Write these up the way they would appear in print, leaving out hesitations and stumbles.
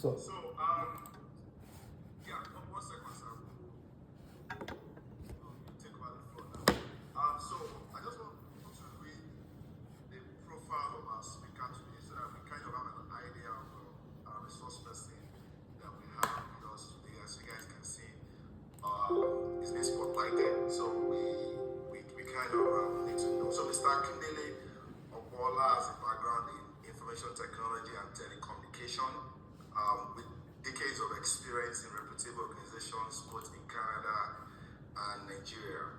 So, yeah, one second, sir. You take over the floor now. So I just want to read the profile of our speaker today so that we kind of have an idea of our resource person that we have with us today. As you guys can see, it's been spotlighted, so we kind of need to know. So Mr. Akindele Obola has a background in information technology and telecommunication, with decades of experience in reputable organizations both in Canada and Nigeria.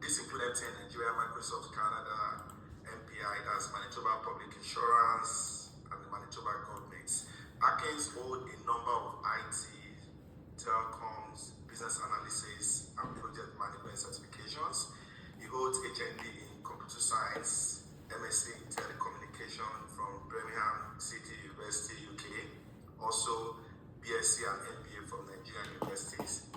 This included Nigeria, Microsoft Canada, MPI, that's Manitoba Public Insurance, and the Manitoba governments. Akins holds a number of IT, telecoms, business analysis, and project management certifications. He holds HND in computer science, MSc in telecommunication from Birmingham City University, UK. Also, BSc and MBA from Nigerian universities.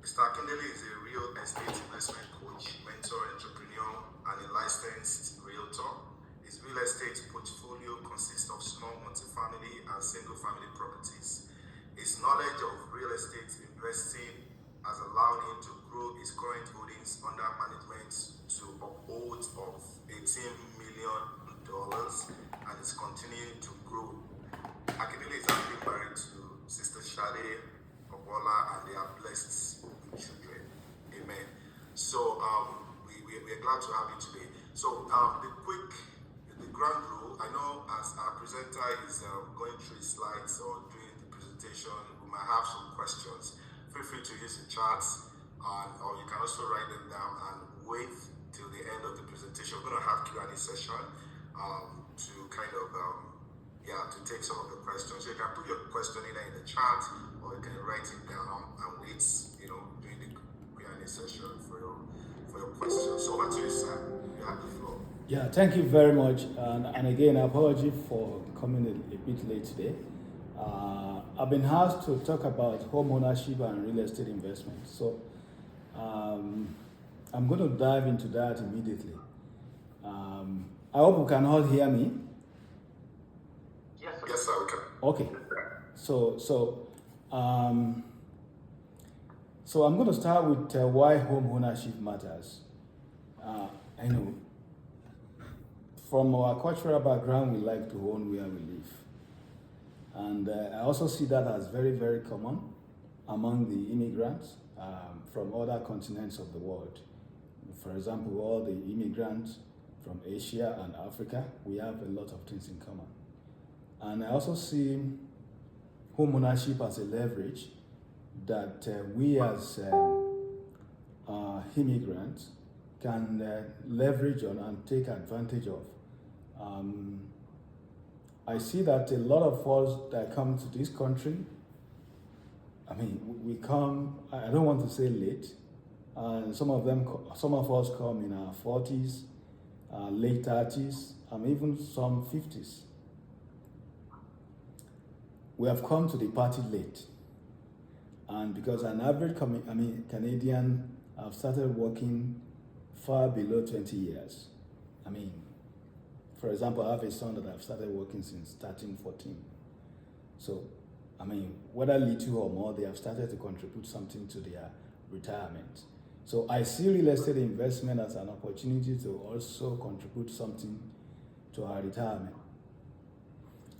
Mr. Akindele is a real estate investment coach, mentor, entrepreneur, and a licensed realtor. His real estate portfolio consists of small multifamily and single-family properties. His knowledge of real estate investing has allowed him to grow his current holdings under management to upwards of $18 million and is continuing to grow. Akindele is happily married to Sister Shade Obola, and they are blessed with children. Amen. So we're glad to have you today. So the ground rule, I know as our presenter is going through his slides or doing the presentation, we might have some questions. Feel free to use the charts, or you can also write them down and wait till the end of the presentation. We're going to have Q&A session to kind of to take some of the questions. So you can put your question in the chat, or you can write it down and wait, during the Q&A session for your questions. So over to you, sir. You have the floor. yeah, thank you very much. And again, apology for coming a bit late today. I've been asked to talk about home ownership and real estate investment. So I'm going to dive into that immediately. I hope you can all hear me. Yes, sir, we can. Okay. So I'm going to start with why home ownership matters. I know from our cultural background, we like to own where we live. And I also see that as very, very common among the immigrants from other continents of the world. For example, all the immigrants from Asia and Africa, we have a lot of things in common. And I also see home ownership as a leverage that we as immigrants can leverage on and take advantage of. I see that a lot of us that come to this country, we come, I don't want to say late, some of us come in our 40s, late 30s, and even some 50s. We have come to the party late. And because an average Canadian have started working far below 20 years. For example, I have a son that I've started working since 13, 14. So, whether little or more, they have started to contribute something to their retirement. So I see real estate investment as an opportunity to also contribute something to our retirement.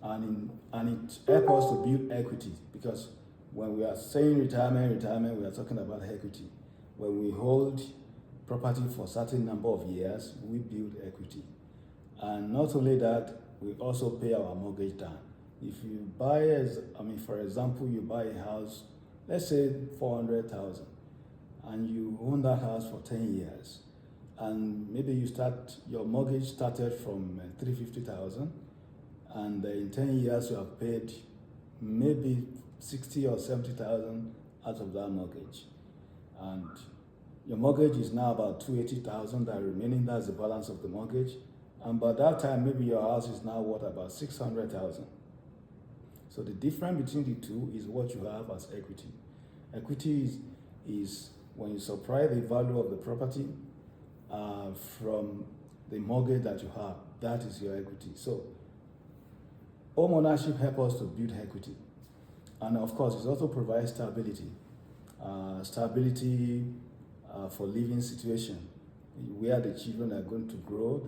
And it helps us to build equity, because when we are saying retirement, we are talking about equity. When we hold property for a certain number of years, we build equity. And not only that, we also pay our mortgage down. If you buy, for example, you buy a house, let's say 400,000, and you own that house for 10 years, and maybe your mortgage started from 350,000, and in 10 years you have paid maybe 60 or 70,000 out of that mortgage, and your mortgage is now about 280,000. That remaining, that's the balance of the mortgage, and by that time maybe your house is now worth about 600,000. So the difference between the two is what you have as equity. Equity is when you subtract the value of the property from the mortgage that you have. That is your equity. So Home ownership helps us to build equity, and of course, it also provides stability. Stability for living situation, where the children are going to grow,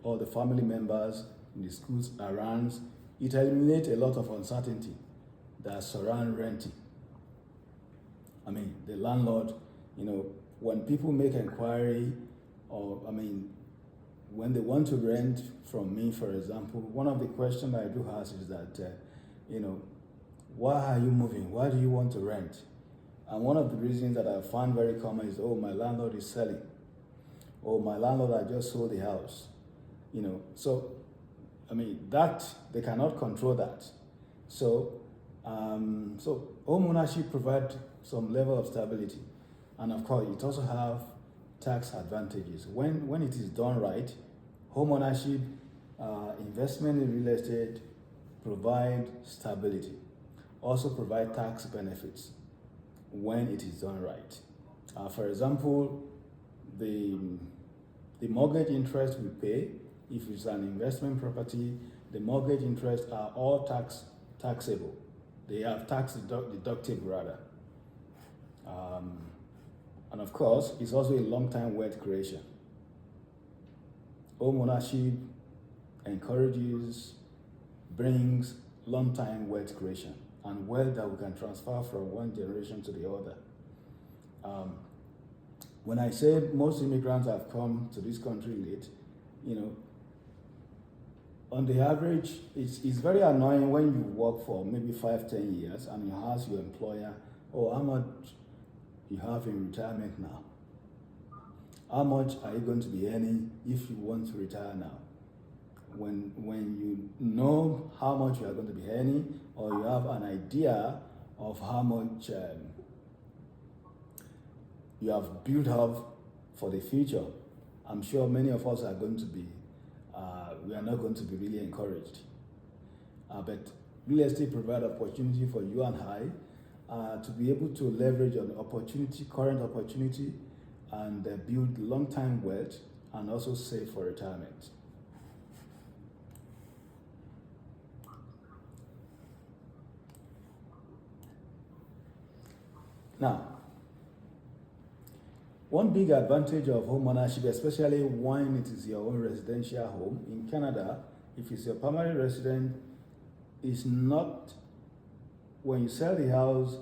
all the family members in the schools around. It eliminates a lot of uncertainty that surround renting. I mean, the landlord, when people make inquiry, or when they want to rent from me, for example, one of the questions I do ask is that, why are you moving? Why do you want to rent? And one of the reasons that I found very common is, oh, my landlord is selling. Oh, my landlord, I just sold the house. So, that, they cannot control that. So, home ownership provides some level of stability. And of course, it also have tax advantages. When it is done right, home ownership, investment in real estate provide stability. Also provide tax benefits when it is done right. For example, the mortgage interest we pay, if it's an investment property, the mortgage interest are all taxable. They have tax deductible rather. And of course, it's also a long-time wealth creation. Home ownership brings long-time wealth creation and wealth that we can transfer from one generation to the other. When I say most immigrants have come to this country late, on the average, it's very annoying when you work for maybe 5-10 years and you ask your employer, oh, how much you have in retirement now? How much are you going to be earning if you want to retire now? When you know how much you are going to be earning, or you have an idea of how much you have built up for the future, I'm sure many of us are going to be, we are not going to be really encouraged. But real estate provides opportunity for you and I to be able to leverage on current opportunity, and build long-time wealth, and also save for retirement. Now, one big advantage of home ownership, especially when it is your own residential home in Canada, if it's your permanent resident, is not, when you sell the house,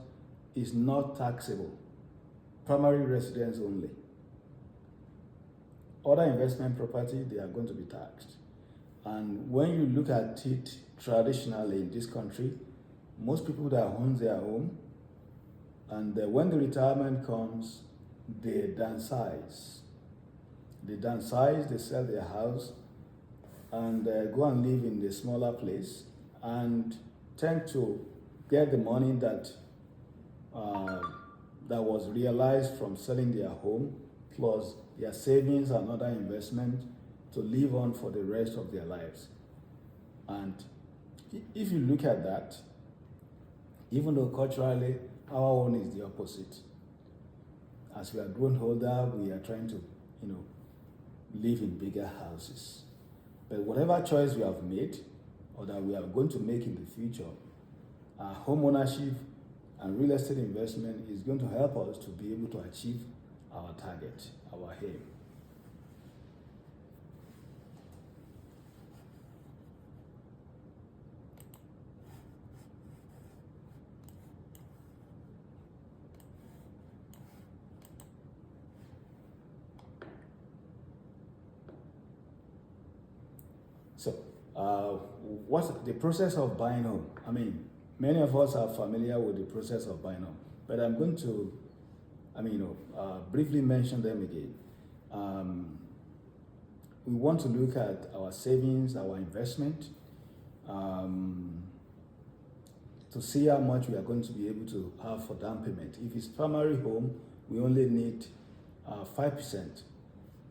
is not taxable. Primary residence only. Other investment property, they are going to be taxed. And when you look at it traditionally in this country, most people that own their home, and when the retirement comes, they downsize. They sell their house, and go and live in the smaller place, and tend to get the money that was realized from selling their home, plus their savings and other investment, to live on for the rest of their lives. And if you look at that, even though culturally our own is the opposite, as we are growing older, we are trying to, live in bigger houses. But whatever choice we have made, or that we are going to make in the future, home ownership and real estate investment is going to help us to be able to achieve our target, our aim. So, what's the process of buying home? Many of us are familiar with the process of buying home, but I'm going to, briefly mention them again. We want to look at our savings, our investment, to see how much we are going to be able to have for down payment. If it's primary home, we only need 5%.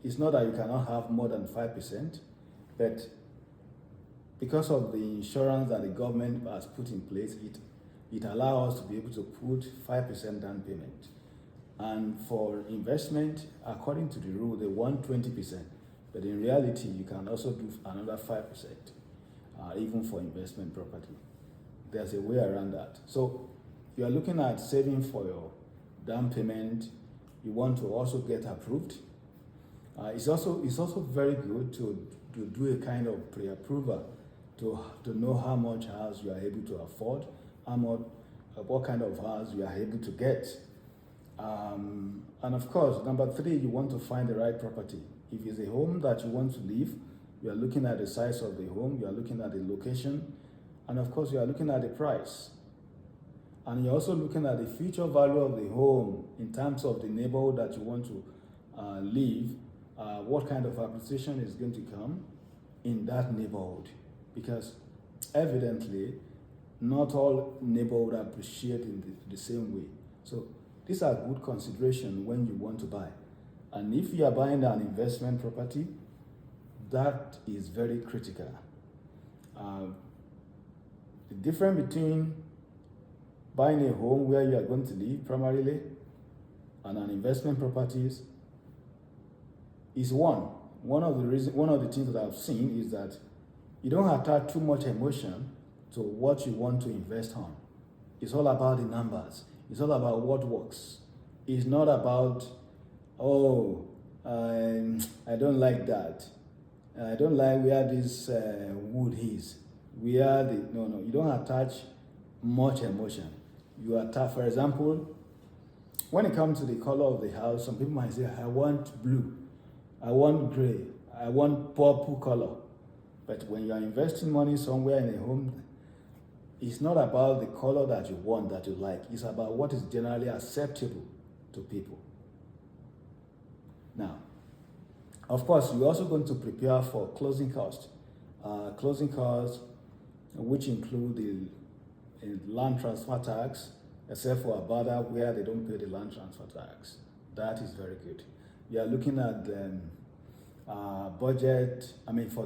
It's not that you cannot have more than 5%, but because of the insurance that the government has put in place, it allows us to be able to put 5% down payment. And for investment, according to the rule, they want 20%. But in reality, you can also do another 5%. even for investment property. There's a way around that. So you are looking at saving for your down payment. You want to also get approved. It's also very good to do a kind of pre-approval to know how much house you are able to afford, what kind of house you are able to get. And of course, number 3, you want to find the right property. If it's a home that you want to live, you are looking at the size of the home, you are looking at the location, and of course, you are looking at the price. And you're also looking at the future value of the home in terms of the neighborhood that you want to live, what kind of appreciation is going to come in that neighborhood. Because evidently, not all neighborhood appreciate in the same way. So these are good considerations when you want to buy. And if you are buying an investment property, that is very critical. The difference between buying a home where you are going to live primarily and an investment properties is one of the things that I've seen is that you don't attach too much emotion to what you want to invest on. It's all about the numbers. It's all about what works. It's not about, I don't like that. I don't like where this wood is. No, you don't attach much emotion. You attach, for example, when it comes to the color of the house, some people might say, I want blue, I want gray, I want purple color. But when you are investing money somewhere in a home, it's not about the color that you want, that you like. It's about what is generally acceptable to people. Now, of course, you're also going to prepare for closing costs. Closing costs, which include the land transfer tax, except for Abada where they don't pay the land transfer tax. That is very good. We are looking at budget, for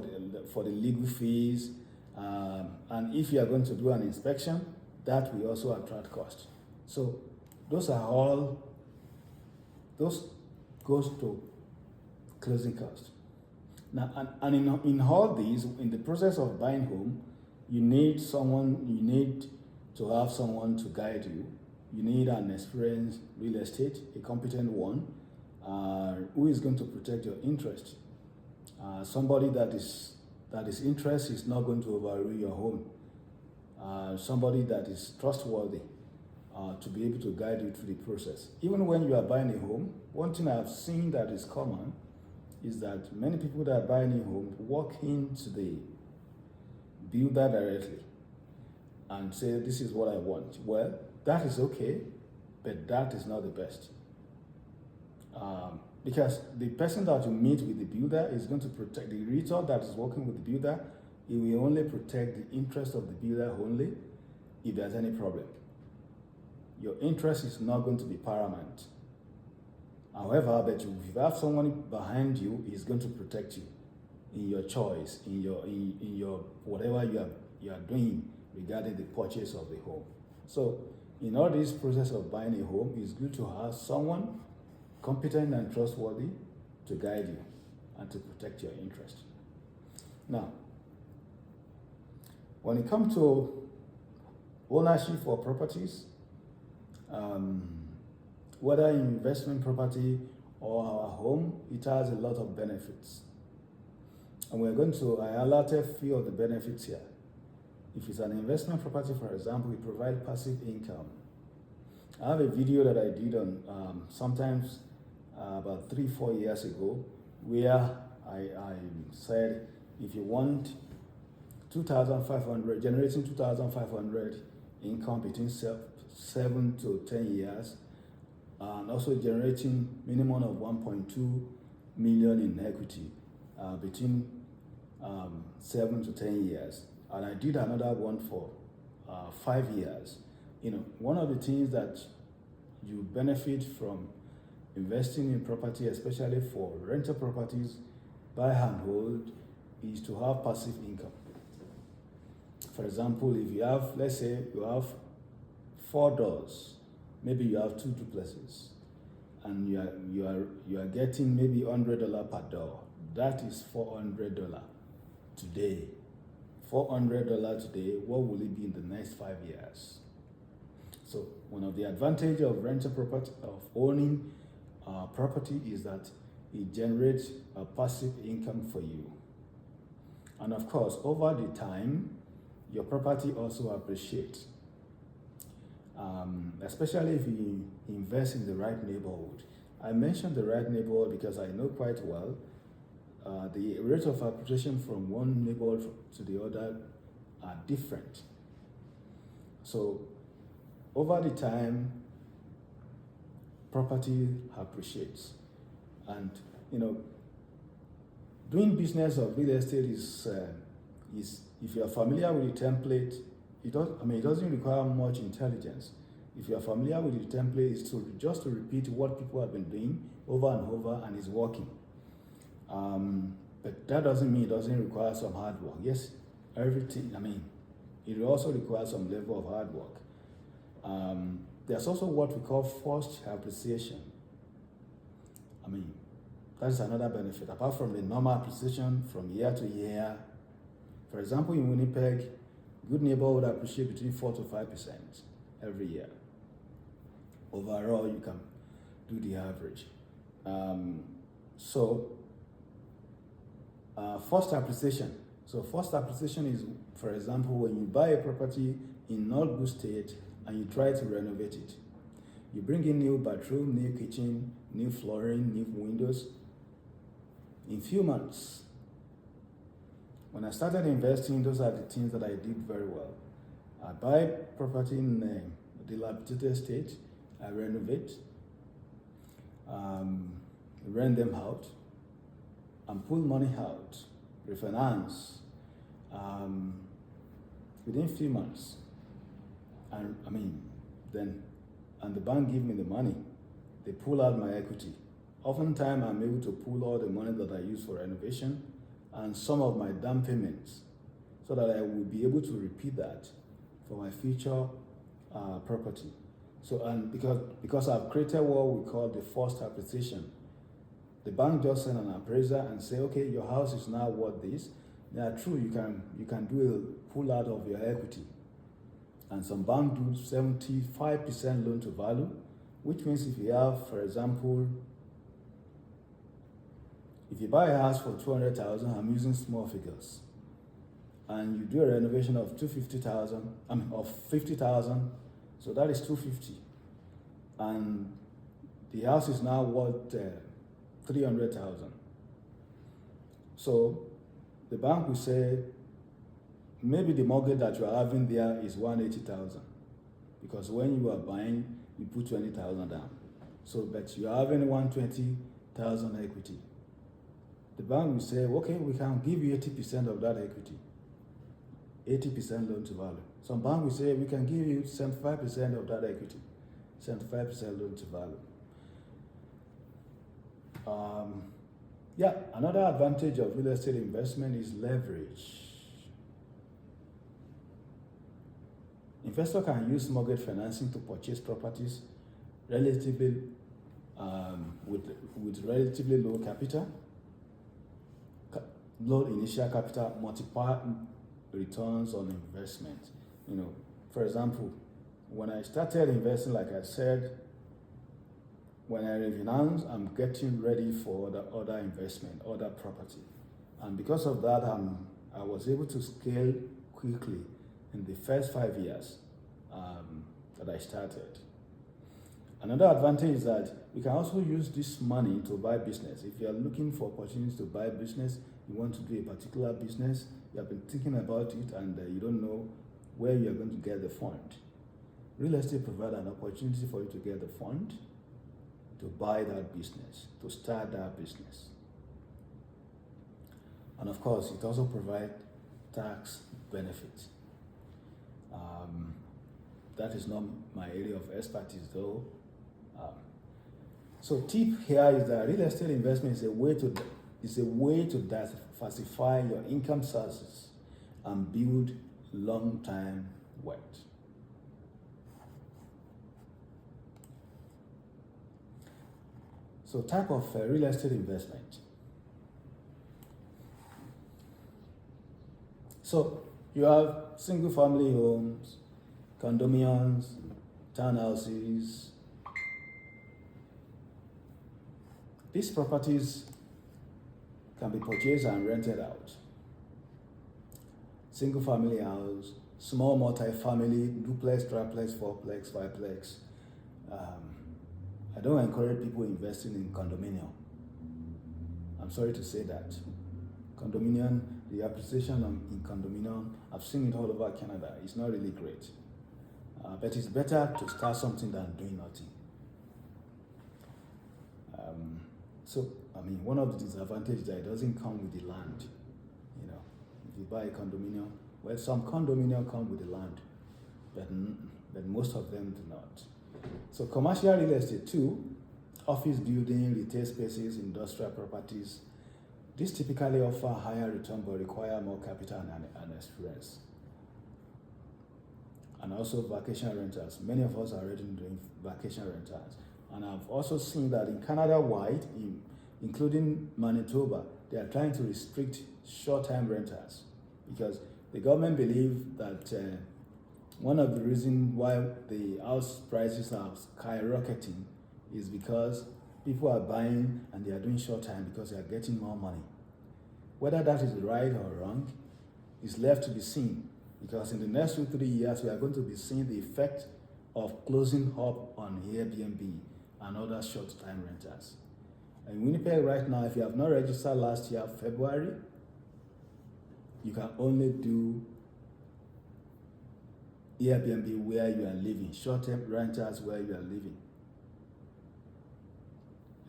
the legal fees, and if you are going to do an inspection, that will also attract cost. So those goes to closing costs. Now, and in all these, in the process of buying home, you need to have someone to guide you. You need an experienced real estate, a competent one, who is going to protect your interest. Somebody that is interest is not going to overrule your home. Somebody that is trustworthy to be able to guide you through the process. Even when you are buying a home, one thing I've seen that is common is that many people that are buying a home walk into the builder directly and say, this is what I want. Well, that is okay, but that is not the best. Because the person that you meet with the builder is going to protect the realtor that is working with the builder. He will only protect the interest of the builder only if there's any problem. Your interest is not going to be paramount. However, but if you have someone behind you, he's going to protect you in your choice, in your whatever you are doing regarding the purchase of the home. So, in all this process of buying a home, it's good to have someone competent and trustworthy to guide you and to protect your interest. Now, when it comes to ownership for properties, whether investment property or our home, it has a lot of benefits. And we're going to highlight a few of the benefits here. If it's an investment property, for example, we provide passive income. I have a video that I did on sometimes about 3-4 years ago, where I said if you want 2,500, generating 2,500 income between 7 to 10 years, and also generating minimum of 1.2 million in equity between 7 to 10 years. And I did another one for 5 years. One of the things that you benefit from investing in property, especially for rental properties, buy and hold, is to have passive income. For example, if you have, let's say you have 4 doors, maybe you have 2 duplexes, and you are getting maybe $100 per door. That is $400 today $400 today, what will it be in the next 5 years? So one of the advantages of rental property, of owning property, is that it generates a passive income for you. And of course, over the time, your property also appreciates. Especially if you invest in the right neighborhood. I mentioned the right neighborhood because I know quite well the rate of appreciation from one neighborhood to the other are different. So over the time, property appreciates. And doing business of real estate is if you are familiar with the template, it doesn't require much intelligence. If you are familiar with the template, it's just to repeat what people have been doing over and over, and it's working. But that doesn't mean it doesn't require some hard work. Yes, it also requires some level of hard work. There's also what we call forced appreciation. That's another benefit, apart from the normal appreciation from year to year. For example, in Winnipeg, good neighborhood appreciate between 4 to 5% every year. Overall, you can do the average. Forced appreciation. So forced appreciation is, for example, when you buy a property in not good state and you try to renovate it. You bring in new bathroom, new kitchen, new flooring, new windows. In few months, when I started investing, those are the things that I did very well. I buy property in a dilapidated state, I renovate, rent them out, and pull money out, refinance, within few months. And the bank give me the money. They pull out my equity. Oftentimes, I'm able to pull all the money that I use for renovation and some of my down payments, so that I will be able to repeat that for my future property. So, and because I've created what we call the forced appreciation, the bank just send an appraiser and say, okay, your house is now worth this. Yeah, true, you can do a pull out of your equity. And some banks do 75% loan to value, which means if you have, for example, if you buy a house for 200,000, I'm using small figures, and you do a renovation of 50,000, so that is 250, and the house is now worth 300,000. So the bank will say, maybe the mortgage that you are having there is 180,000, because when you are buying, you put 20,000 down. So, but you are having 120,000 equity. The bank will say, okay, we can give you 80% of that equity, 80% loan to value. Some bank will say, we can give you 75% of that equity, 75% loan to value. Another advantage of real estate investment is leverage. Investor can use mortgage financing to purchase properties relatively with relatively low capital, low initial capital, multiple returns on investment. For example, when I started investing, like I said, when I refinance, I'm getting ready for the other investment, other property. And because of that, I was able to scale quickly in the first 5 years that I started. Another advantage is that you can also use this money to buy business. If you are looking for opportunities to buy business, you want to do a particular business, you have been thinking about it, and you don't know where you are going to get the fund. Real estate provides an opportunity for you to get the fund, to buy that business, to start that business. And of course, it also provides tax benefits. That is not my area of expertise though. So tip here is that real estate investment is a way to diversify your income sources and build long-term wealth. So type of real estate investment. So You have single family homes, condominiums, townhouses. These properties can be purchased and rented out. Single family house, small multi-family, duplex, triplex, fourplex, fiveplex. I don't encourage people investing in condominium. I'm sorry to say that. Condominium, the appreciation in condominium, I've seen it all over Canada. It's not really great. But it's better to start something than doing nothing. One of the disadvantages is that it doesn't come with the land. You know, if you buy a condominium, well, some condominium come with the land, but most of them do not. So commercial real estate too, office building, retail spaces, industrial properties, these typically offer higher return but require more capital and experience. And also vacation rentals. Many of us are already doing vacation rentals. And I've also seen that in Canada-wide, including Manitoba, they are trying to restrict short-term rentals because the government believes that one of the reasons why the house prices are skyrocketing is because people are buying and they are doing short-term because they are getting more money. Whether that is right or wrong is left to be seen, because in the next 2-3 years we are going to be seeing the effect of closing up on Airbnb and other short-term rentals. In Winnipeg right now, if you have not registered last year, February, you can only do Airbnb where you are living, short-term rentals where you are living,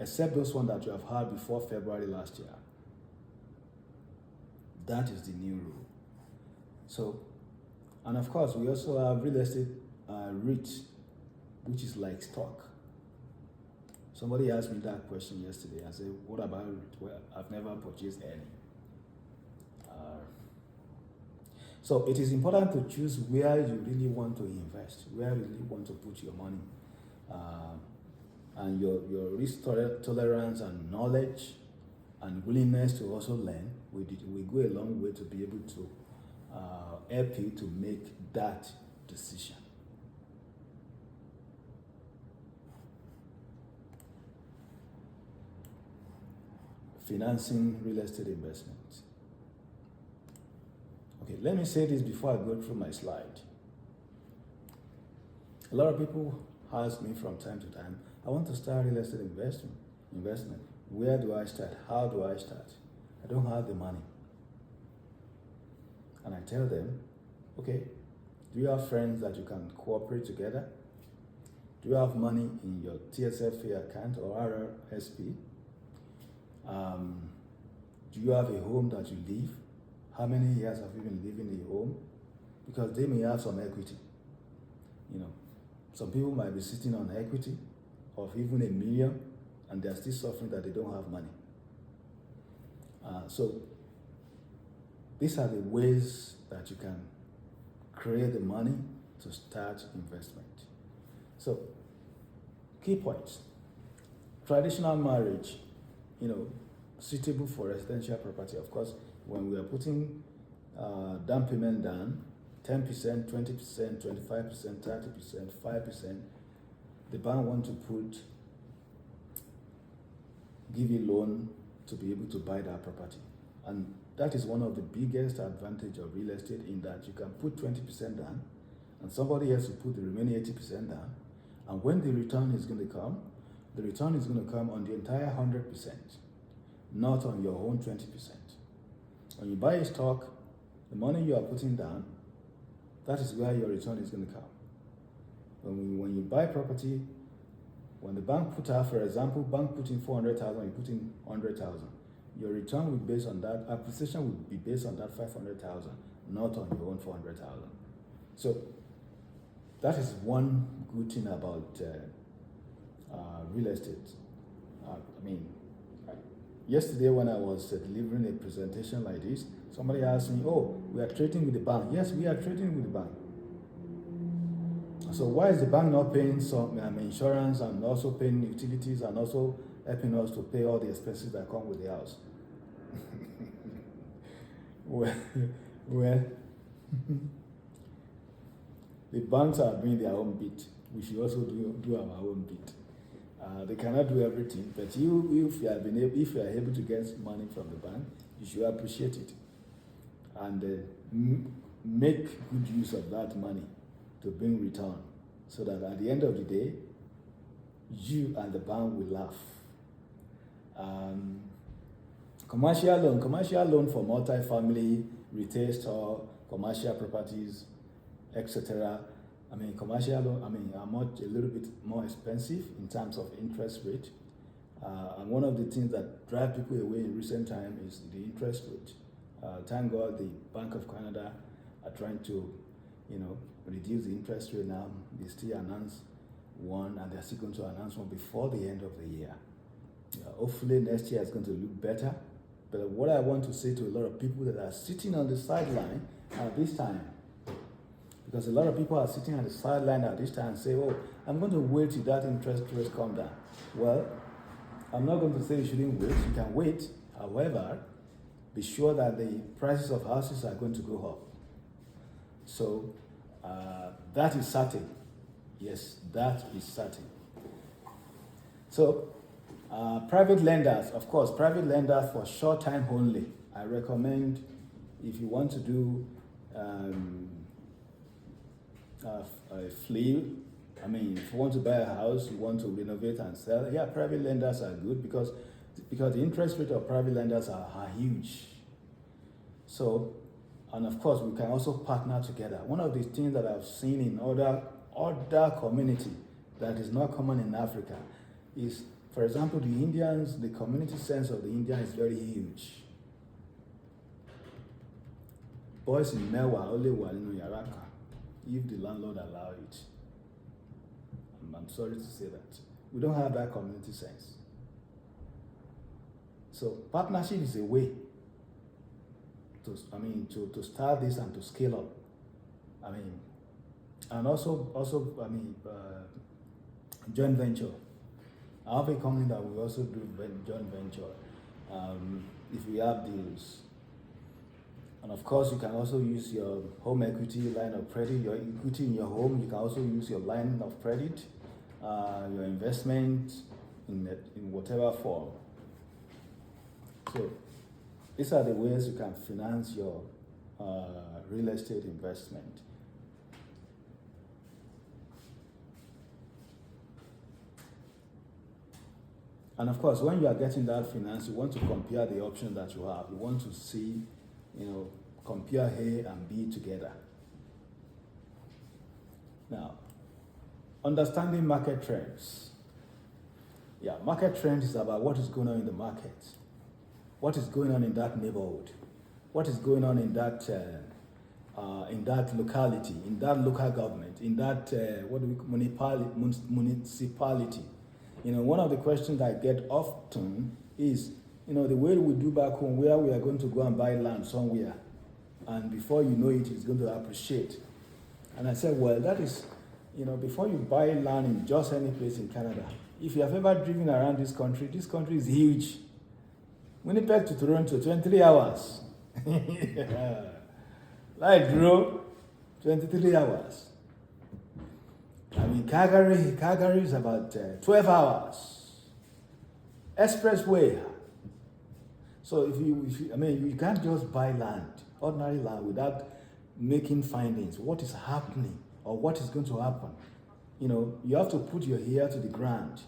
except those ones that you have had before February last year. That is the new rule. So, and of course, we also have real estate REIT, which is like stock. Somebody asked me that question yesterday. I said, what about REIT? Well, I've never purchased any. So it is important to choose where you really want to invest, where you really want to put your money. And your risk tolerance and knowledge and willingness to also learn will go a long way to be able to help you to make that decision. Financing real estate investment. Okay, let me say this before I go through my slide. A lot of people ask me from time to time, I want to start real estate investment. Where do I start? How do I start? I don't have the money. And I tell them, okay, do you have friends that you can cooperate together? Do you have money in your TSFA account or RRSP? Do you have a home that you live? How many years have you been living in a home? Because they may have some equity. You know, some people might be sitting on equity of even $1 million and they're still suffering that they don't have money. So these are the ways that you can create the money to start investment. So, key points. Traditional marriage, suitable for residential property. Of course, when we are putting down payment down, 10%, 20%, 25%, 30%, 5%, the bank wants to give you loan to be able to buy that property. And that is one of the biggest advantage of real estate, in that you can put 20% down and somebody else will put the remaining 80% down. And when the return is going to come, the return is going to come on the entire 100%, not on your own 20%. When you buy a stock, the money you are putting down, that is where your return is going to come. When you buy property, when the bank put out, for example, bank put in 400,000, you put in 100,000. Your return will be based on that, appreciation will be based on that 500,000, not on your own 400,000. So that is one good thing about real estate. Yesterday when I was delivering a presentation like this, somebody asked me, oh, we are trading with the bank. Yes, we are trading with the bank. So why is the bank not paying some insurance and also paying utilities and also helping us to pay all the expenses that come with the house? well, The banks are doing their own bit. We should also do our own bit. They cannot do everything, but if you are able to get money from the bank, you should appreciate it and make good use of that money to bring return, so that at the end of the day, you and the bank will laugh. Commercial loan for multi-family, retail store, commercial properties, etc. I mean, commercial loan, are much a little bit more expensive in terms of interest rate. And one of the things that drive people away in recent time is the interest rate. Thank God the Bank of Canada are trying to, reduce the interest rate now. They still announce one, and they're still going to announce one before the end of the year. Hopefully next year is going to look better. But what I want to say to a lot of people that are sitting on the sideline at this time, because a lot of people are sitting on the sideline at this time and say, oh, I'm going to wait till that interest rate come down. Well, I'm not going to say you shouldn't wait. You can wait. However, be sure that the prices of houses are going to go up. So that is certain. Yes, that is certain. So private lenders, of course, private lenders for short time only. I recommend, if you want to do a flip, if you want to buy a house, you want to renovate and sell, yeah, private lenders are good because the interest rate of private lenders are huge. So, and of course, we can also partner together. One of the things that I've seen in other community that is not common in Africa is, for example, the Indians, the community sense of the Indian is very huge. Boys in Mewa only one in Yaraka, if the landlord allow it. I'm sorry to say that. We don't have that community sense. So partnership is a way to start this and to scale up. And also joint venture. I have a company that we also do joint venture if we have deals. And of course, you can also use your home equity line of credit, your equity in your home. You can also use your line of credit, your investment in whatever form. So these are the ways you can finance your real estate investment. And of course, when you are getting that finance, you want to compare the options that you have. You want to see, compare A and B together. Now, understanding market trends. Yeah, market trends is about what is going on in the market. What is going on in that neighborhood? What is going on in that locality, in that local government, in that municipality? One of the questions I get often is, the way we do back home, where we are going to go and buy land somewhere, and before you know it, it's going to appreciate. And I said, well, that is, before you buy land in just any place in Canada, if you have ever driven around this country is huge. Winnipeg to Toronto, 23 hours. Like drove 23 hours. Calgary is about 12 hours. Expressway. So if you can't just buy land, ordinary land, without making findings. What is happening or what is going to happen? You have to put your ear to the ground.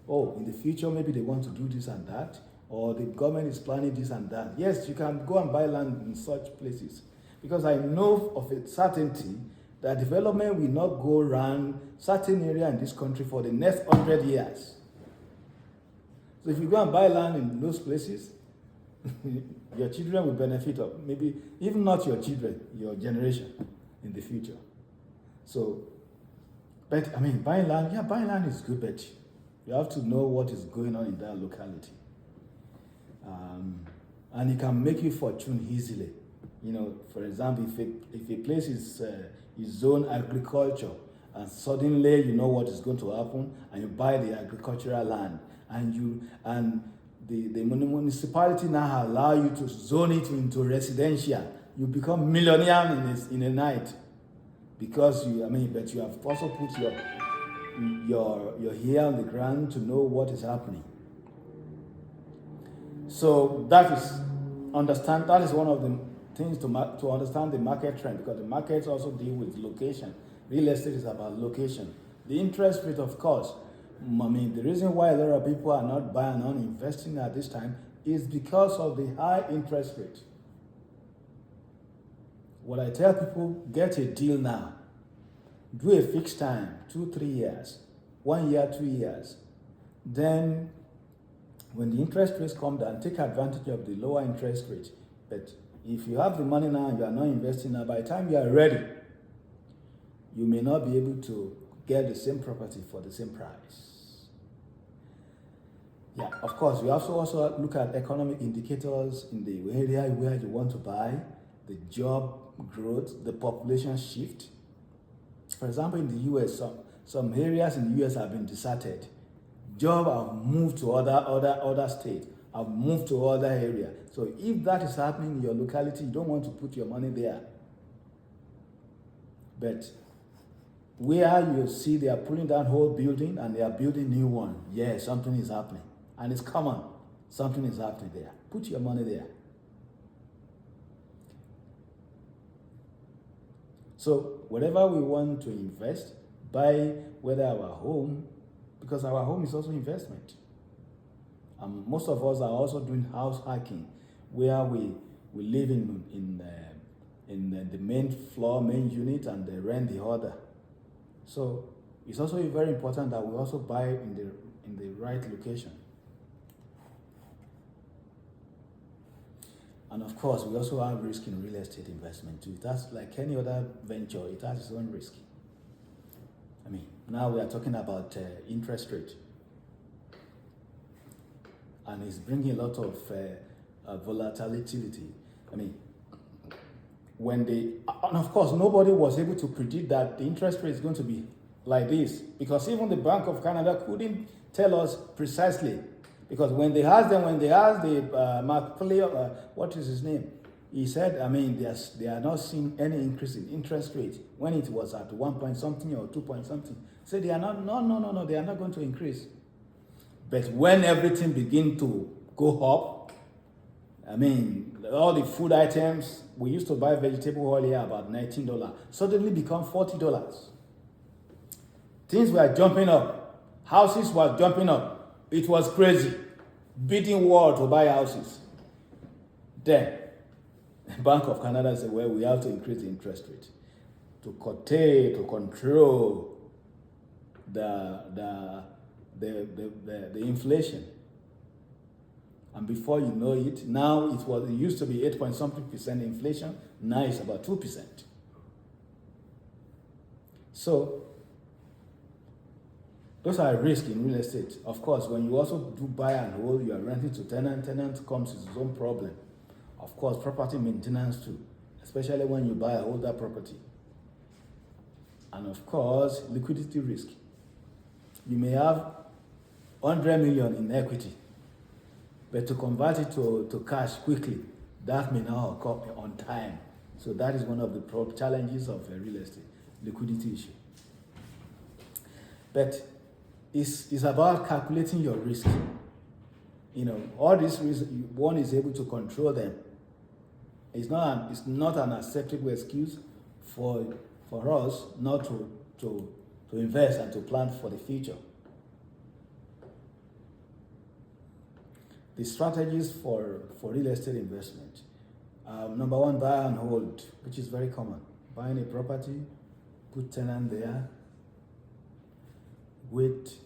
Oh, in the future, maybe they want to do this and that, or the government is planning this and that. Yes, you can go and buy land in such places, because I know of a certainty that development will not go around certain area in this country for the next 100 years. So if you go and buy land in those places, your children will benefit of, maybe even not your children, your generation in the future. So, but buying land is good, but you have to know what is going on in that locality. And it can make you fortune easily. For example, if a place is zone agriculture, and suddenly you know what is going to happen, and you buy the agricultural land, and the municipality now allow you to zone it into residential, you become millionaire in a night because but you have also put your ear on the ground to know what is happening. So that is one of the things to understand the market trend, because the markets also deal with location. Real estate is about location. The interest rate, of course, the reason why a lot of people are not buying or investing at this time is because of the high interest rate. What I tell people, get a deal now. Do a fixed time, 2-3 years, 1 year, 2 years. Then when the interest rates come down, take advantage of the lower interest rate. But if you have the money now and you are not investing now, by the time you are ready, you may not be able to get the same property for the same price. Yeah, of course, we also look at economic indicators in the area where you want to buy, the job growth, the population shift. For example, in the US, some areas in the US have been deserted. Jobs have moved to other states, have moved to other areas. So if that is happening in your locality, you don't want to put your money there. But where you see they are pulling down whole building and they are building new one, yeah, something is happening. And it's common. Something is happening there. Put your money there. So whatever we want to invest, buy, whether our home, because our home is also investment. Most of us are also doing house hacking, where we live in the main floor, main unit, and they rent the other. So it's also very important that we also buy in the right location. And of course, we also have risk in real estate investment too. That's like any other venture, it has its own risk. Now we are talking about interest rate. And it's bringing a lot of volatility. And of course, nobody was able to predict that the interest rate is going to be like this, because even the Bank of Canada couldn't tell us precisely. Because when they asked the Mark Player, what is his name? He said, they are not seeing any increase in interest rate when it was at 1 point something or 2 point something. So they are not, no, they are not going to increase. But when everything begin to go up, all the food items, we used to buy vegetable oil here about $19, suddenly become $40. Things were jumping up. Houses were jumping up. It was crazy. Beating war to buy houses. Then, the Bank of Canada said, well, we have to increase the interest rate to curtail, to control the inflation. And before you know it, now it used to be 8 point something percent inflation, now it's about 2%. So those are risks in real estate. Of course, when you also do buy and hold, you are renting to tenant comes with its own problem. Of course, property maintenance too, especially when you buy a older property. And of course, liquidity risk. You may have 100 million in equity, but to convert it to cash quickly, that may not occur on time. So that is one of the challenges of real estate, liquidity issue. But it's about calculating your risk. All these risks, one is able to control them. It's not an acceptable excuse for us not to invest and to plan for the future. The strategies for real estate investment. Number one, buy and hold, which is very common. Buying a property, put tenant there, wait,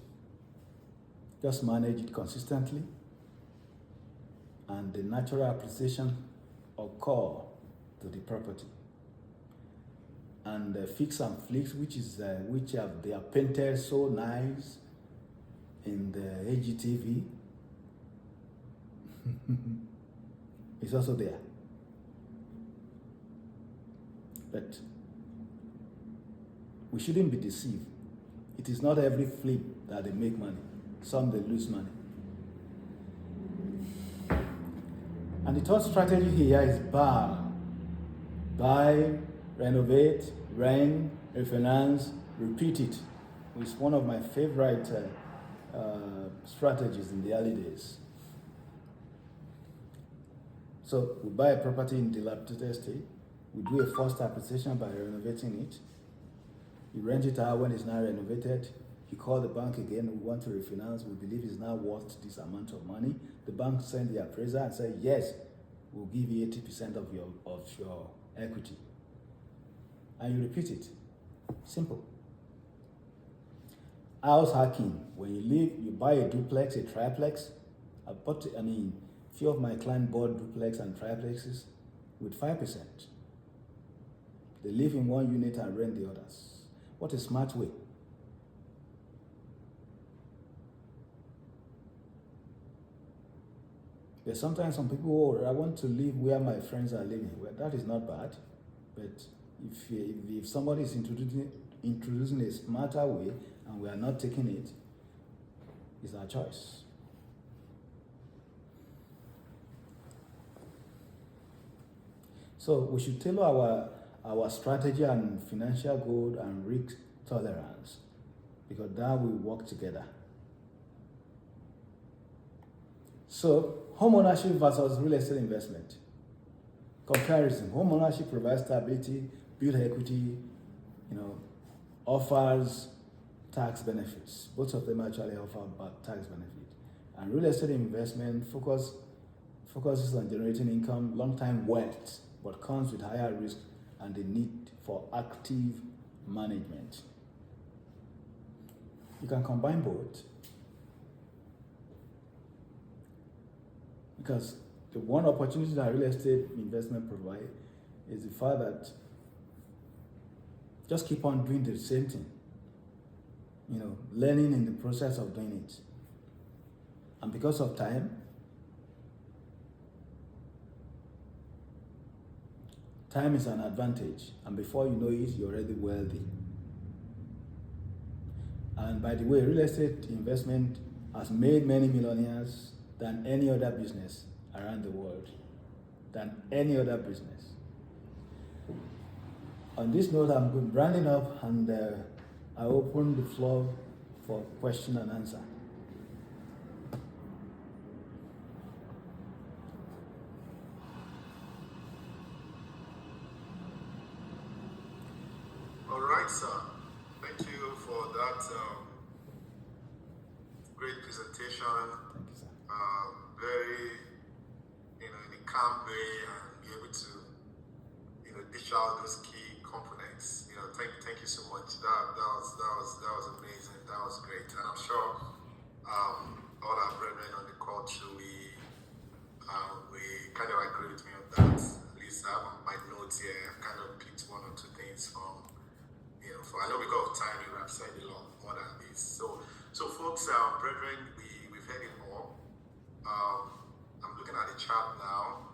just manage it consistently, and the natural appreciation occur to the property. And fix and flicks, they are painted so nice in the AGTV. It's also there. But we shouldn't be deceived. It is not every flip that they make money. Some they lose money. And the third strategy here is buy. Buy, renovate, rent, refinance, repeat it. It's one of my favorite strategies in the early days. So we buy a property in dilapidated state. We do a first appreciation by renovating it. You rent it out when it's now renovated. You call the bank again, we want to refinance, we believe it's now worth this amount of money. The bank send the appraiser and say, yes, we'll give you 80% of your equity. And you repeat it. Simple. House hacking. When you live, you buy a duplex, a triplex. Few of my clients bought duplex and triplexes with 5%. They live in one unit and rent the others. What a smart way. There's sometimes some people, I want to live where my friends are living. Well, that is not bad. But if somebody is introducing a smarter way and we are not taking it, it's our choice. So we should tailor our strategy and financial goal and risk tolerance, because that will work together. So, home ownership versus real estate investment. Comparison. Home ownership provides stability, build equity, offers tax benefits. Both of them actually offer tax benefits. And real estate investment focuses on generating income, long-term wealth, but comes with higher risk and the need for active management. You can combine both, because the one opportunity that real estate investment provides is the fact that just keep on doing the same thing, learning in the process of doing it. And because of time is an advantage, and before you know it, you're already wealthy. And by the way, real estate investment has made many millionaires than any other business around the world, than any other business. On this note, I'm rounding up, and I open the floor for question and answer. All right, sir. Thank you for that great presentation. Thank you, sir. Very, in a calm way, and be able to, dish out those key components. Thank you so much. That was amazing. That was great, and I'm sure all our brethren on the call too, we kind of agree with me on that. At least I have my notes here. I've kind of picked one or two things from. I know because of time, you have said a lot more than this. So folks, brethren, we've heard it all. I'm looking at the chat now.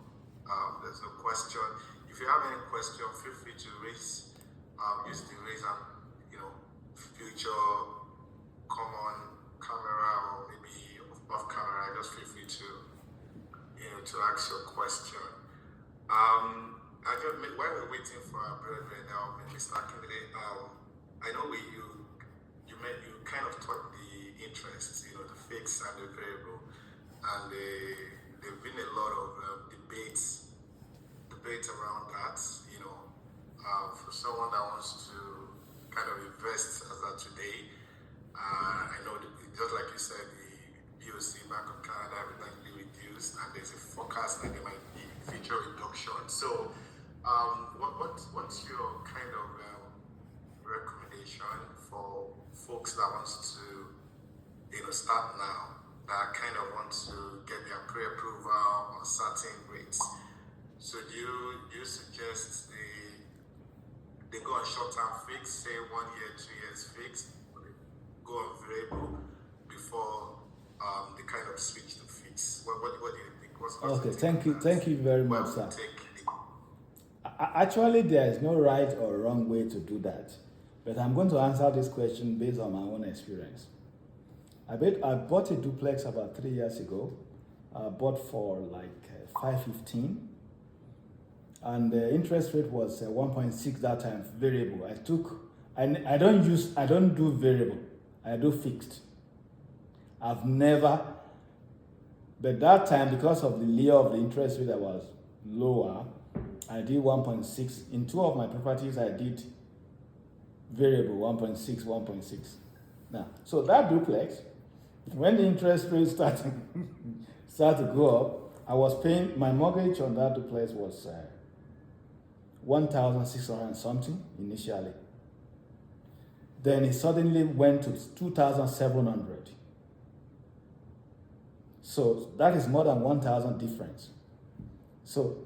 There's no question. If you have any question, feel free to use the raise hand, future, come on camera, or maybe off camera. Just feel free to ask your question. While we're waiting for our brethren, Mr. Akindele, I know you kind of taught the interests, the fixed and the variable, and there've been a lot of debates around that. For someone that wants to kind of invest as of today, I know just like you said, the BOC, Bank of Canada, everything will be reduced, and there's a forecast that there might be future reduction. So, what's your kind of recommendation for folks that wants to start now, that kind of want to get their pre-approval on certain rates? So do you suggest they go on short-term fix, say 1 year, 2 years fixed, go on variable before they kind of switch to fix? What do you think? Thank you very much, sir. Actually, there is no right or wrong way to do that, but I'm going to answer this question based on my own experience. I bought a duplex about 3 years ago. I bought for like $515. and the interest rate was 1.6 that time, variable. I don't do variable, I do fixed. I've never, but that time, because of the layer of the interest rate that was lower, I did 1.6. In two of my properties, I did variable 1.6. Now, so that duplex, when the interest rate started to go up, I was paying, my mortgage on that duplex was 1,600 and something initially. Then it suddenly went to 2,700. So that is more than 1,000 difference. So,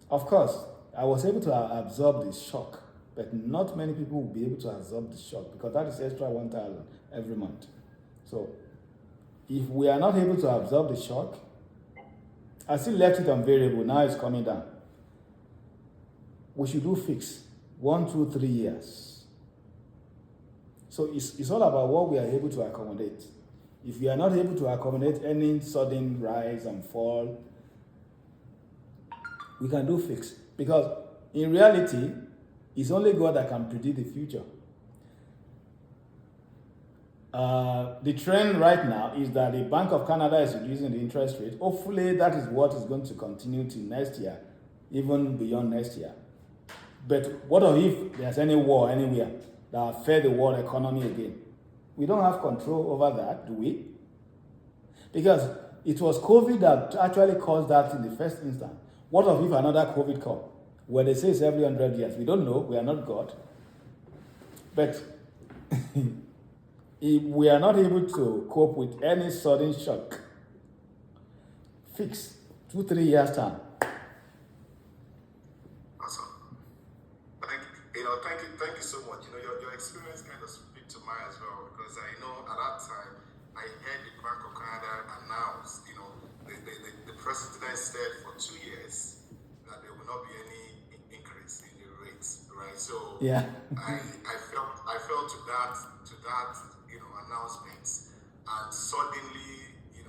of course, I was able to absorb the shock, but not many people will be able to absorb the shock because that is extra 1,000 every month. So, if we are not able to absorb the shock, I still left it on variable. Now it's coming down. We should do fixed 1, 2, 3 years. So it's all about what we are able to accommodate. If we are not able to accommodate any sudden rise and fall, we can do fixed. Because in reality, it's only God that can predict the future. The trend right now is that the Bank of Canada is reducing the interest rate. Hopefully, that is what is going to continue till next year, even beyond next year. But what if there's any war anywhere that affects the world economy again? We don't have control over that, do we? Because it was COVID that actually caused that in the first instance. What if another COVID come? Well, they say it's every 100 years. We don't know. We are not God. But if we are not able to cope with any sudden shock, fix 2-3 years time. Awesome. Thank you so much. Your experience kind of speak to mine as well, because I know at that time I heard the Bank of Canada announce, the president said for 2 years that there will not be any increase in the rates, right? So yeah, I felt to that announcement, and suddenly it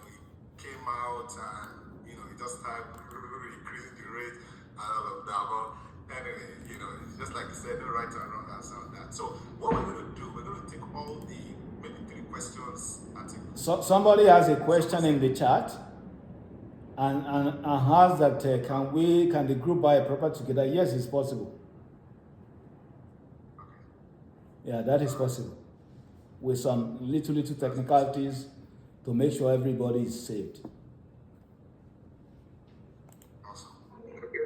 came out, and it just started increasing the rate and all of that. But anyway, it's just like you said, no right or wrong answer on that. So what we're going to do, we're going to take all the maybe 3 questions and take. So somebody has a question in the chat and has that can the group buy a property together? Yes, it's possible. Okay. Yeah, that is possible. With some little technicalities to make sure everybody is saved. Awesome.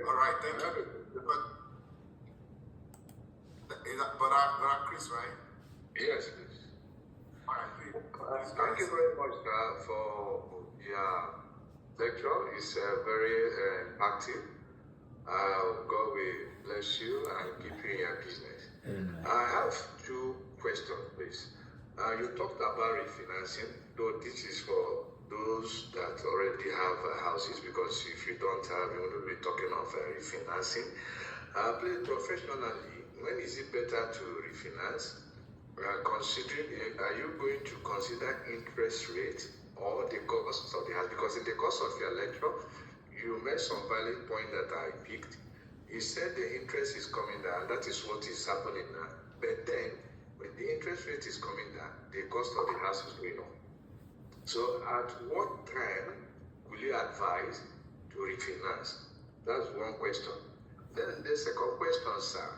All right, thank you. But Chris, right? Yes, please. All right, please. Thank you very much for your lecture. It's very impactful. God will bless you and keep you in your business. Amen. I have 2 questions, please. You talked about refinancing, though this is for those that already have houses, because if you don't have, you will be talking of refinancing. Please, professionally, when is it better to refinance? Considering, are you going to consider interest rate or the cost of the house? Because in the course of your lecture, you made some valid point that I picked. You said the interest is coming down. That is what is happening now. But then, when the interest rate is coming down, the cost of the house is going up. So, at what time will you advise to refinance? That's one question. Then the second question, sir.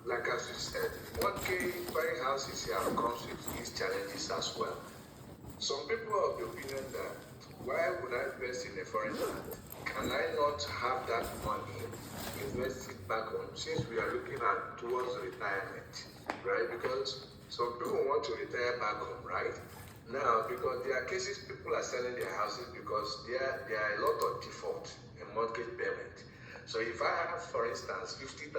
Like as you said, buying houses here comes with these challenges as well. Some people are of the opinion that why would I invest in a foreign land? Can I not have that money invested back home, since we are looking at towards retirement, right? Because some people want to retire back home, right? Now, because there are cases people are selling their houses because there are a lot of default in mortgage payment. So if I have, for instance, 50,000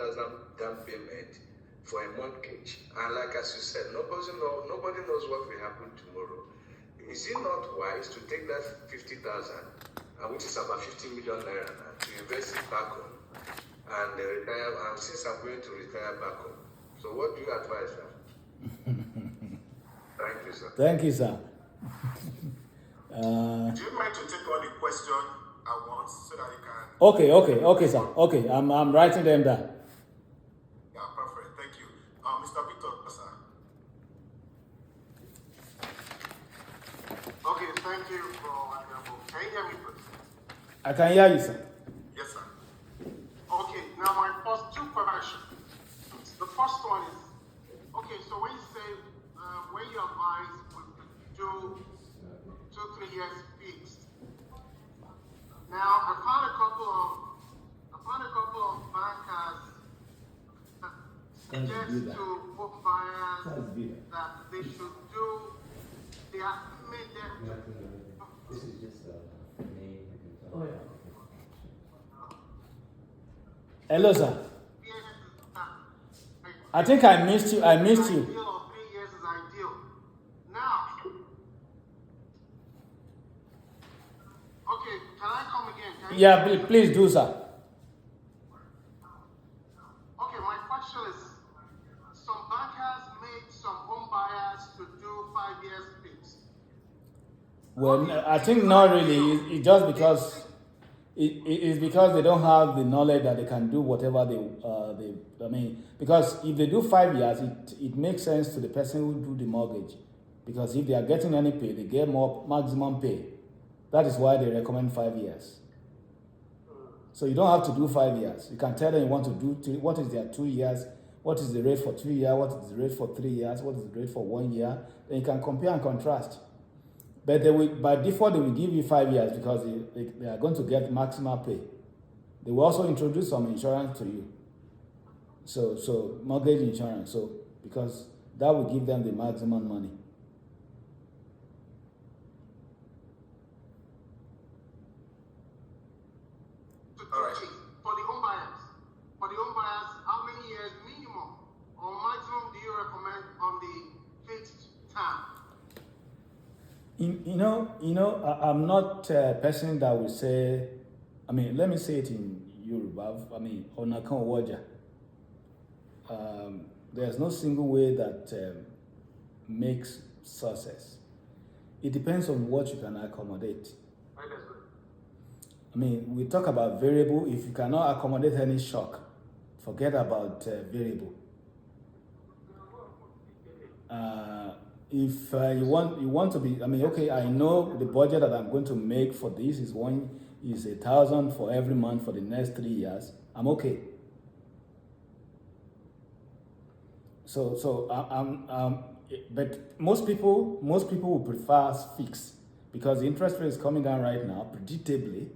down payment for a mortgage, and like as you said, nobody knows what will happen tomorrow. Is it not wise to take that 50,000, which is about 50 million naira, to invest it back home and retire? And since I'm going to retire back home, so what do you advise, sir? Thank you, sir. Thank you, sir. Do you mind to take all the question at once so that you can. Okay, sir. Okay, I'm writing them down. Yeah, perfect. Thank you. Mr. Victor, sir. Okay, thank you for can you hear me, please? I can hear you, sir. Yes, sir. Okay, now my first two questions. The first one is, okay, so when you say, when you advise we do 2-3 years fixed, now I found a couple of bankers that suggest to home buyers that they should do their This is just a name. Oh, yeah. Hello, sir. I think I missed you. Ideal of 3 years is ideal. Now, okay, can I come again? Yeah, please do, sir. Okay, my question is, some bankers make some home buyers to do 5 years fixed. Well, I think not really. It's just because it's because they don't have the knowledge that they can do whatever they. I mean, because if they do 5 years, it makes sense to the person who do the mortgage, because if they are getting any pay, they get more maximum pay. That is why they recommend 5 years. So you don't have to do 5 years. You can tell them you want to do what is their 2 years, what is the rate for 2 years, what is the rate for 3 years, what is the rate for 1 year. Then you can compare and contrast. But they will, by default, they will give you 5 years because they are going to get maximum pay. They will also introduce some insurance to you. So mortgage insurance. So because that will give them the maximum money. For the home buyers, how many years minimum or maximum do you recommend on the fixed term? I'm not a person that will say, I mean, let me say it in Yoruba, Onakan Waja. There's no single way that makes success. It depends on what you can accommodate. I mean, we talk about variable. If you cannot accommodate any shock, forget about variable. If you want to be, I mean, okay, I know the budget that I'm going to make for this is 1,000 for every month for the next 3 years. I'm okay. But most people will prefer fixed because the interest rate is coming down right now, predictably.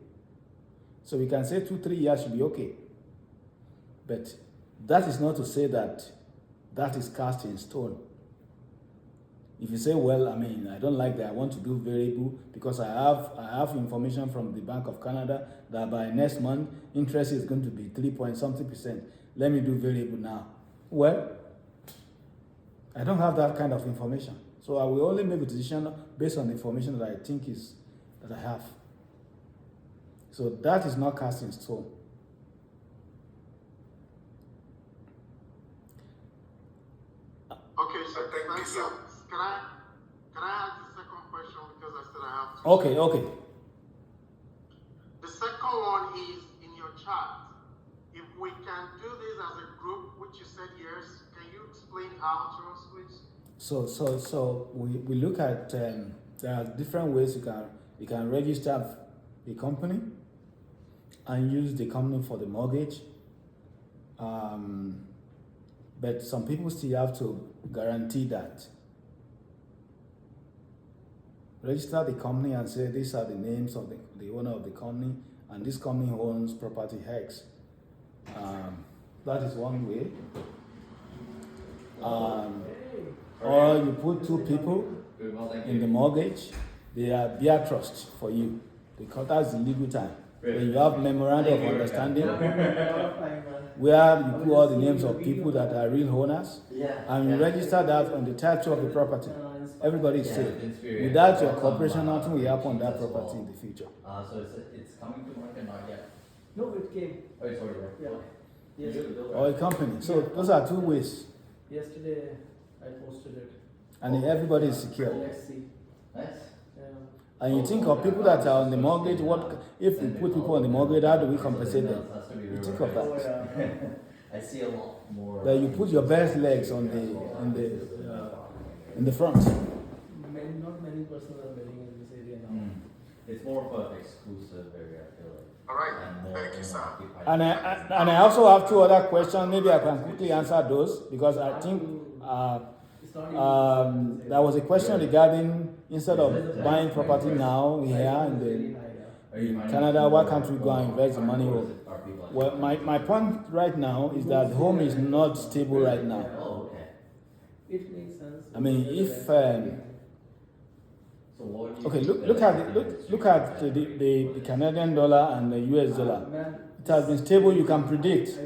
So we can say 2-3 years should be okay. But that is not to say that is cast in stone. If you say, well, I mean, I don't like that, I want to do variable because I have information from the Bank of Canada that by next month, interest is going to be 3.something%. Let me do variable now. Well, I don't have that kind of information. So I will only make a decision based on the information that I think that I have. So that is not cast in stone. Okay, so thank you, sir. Can I ask the second question because I said I have to? Okay. The second one is in your chart. If we can do this as a group, which you said yes, can you explain how to us, please? So we look at there are different ways you can register the company and use the company for the mortgage. But some people still have to guarantee that. Register the company and say these are the names of the owner of the company, and this company owns property X. That is one way. Or you put 2 people in the mortgage, they are bear trust for you because that's the legal time. When you have memorandum of understanding, where you put all the names of people that are real owners, and you register that on the title of the property. Everybody is safe. Without your cooperation, nothing will happen on that property in the future. So it's coming to market, not yet. No, it came. Oh, it's already there. Yeah. Yesterday. Or a company. So those are 2 ways. Yesterday I posted it. And everybody is secure. Let's see. Nice. And you think of people that are on the mortgage, what if we put people on the mortgage, how do we compensate them? You think of Oh, that. yeah. I see a lot more. That you put your best legs on in the front. Not many persons are living in this area now. It's more of an exclusive area, I feel like. All right. And more Thank you, sir. occupied And I also have two other questions. Maybe I can quickly answer those because I think It's not there was a question regarding instead of buying property now here in Canada, why can't we go and invest the money? Well, my point right now is that home is not stable right now. Oh, okay. It makes sense. I mean, if So what would you okay, do look at the Canadian dollar and the US dollar. It has been stable. You can predict I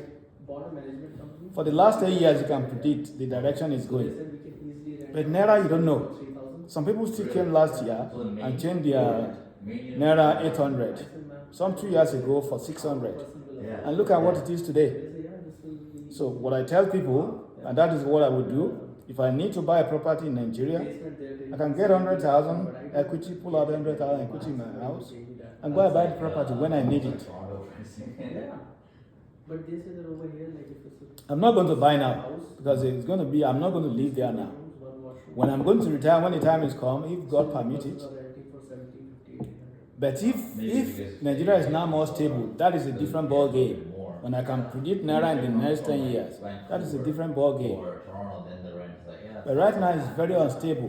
bought a management company. for the last 10 years. You can predict the direction it's They going. said we can easily rent But Naira, you don't know. 3,000. Some people still came last year and changed their Naira 800. I said, ma'am, Some 2 years ago for 600. person will Yeah. And look at what it is today. They say, yeah, this will be So what I tell people, and that is what I would do, if I need to buy a property in Nigeria, basement there, they I can get 100,000 equity, pull out 100,000 equity in my house, and go and buy the property when I need it. Toronto pricing. Yeah. But they say that over here, like if it's a I'm not going to buy now house, because it's going to be, I'm not going to live there now. rooms, one washroom. When I'm going to retire, when the time is come, if God permit it. Persons are renting for 70, 50, 800. But if Nigeria is now more stable, that is a different ball game. When I can predict Naira in the next 10 years, that is a different ball game. Or Toronto, then the rent is like, yeah. But right now it's very unstable.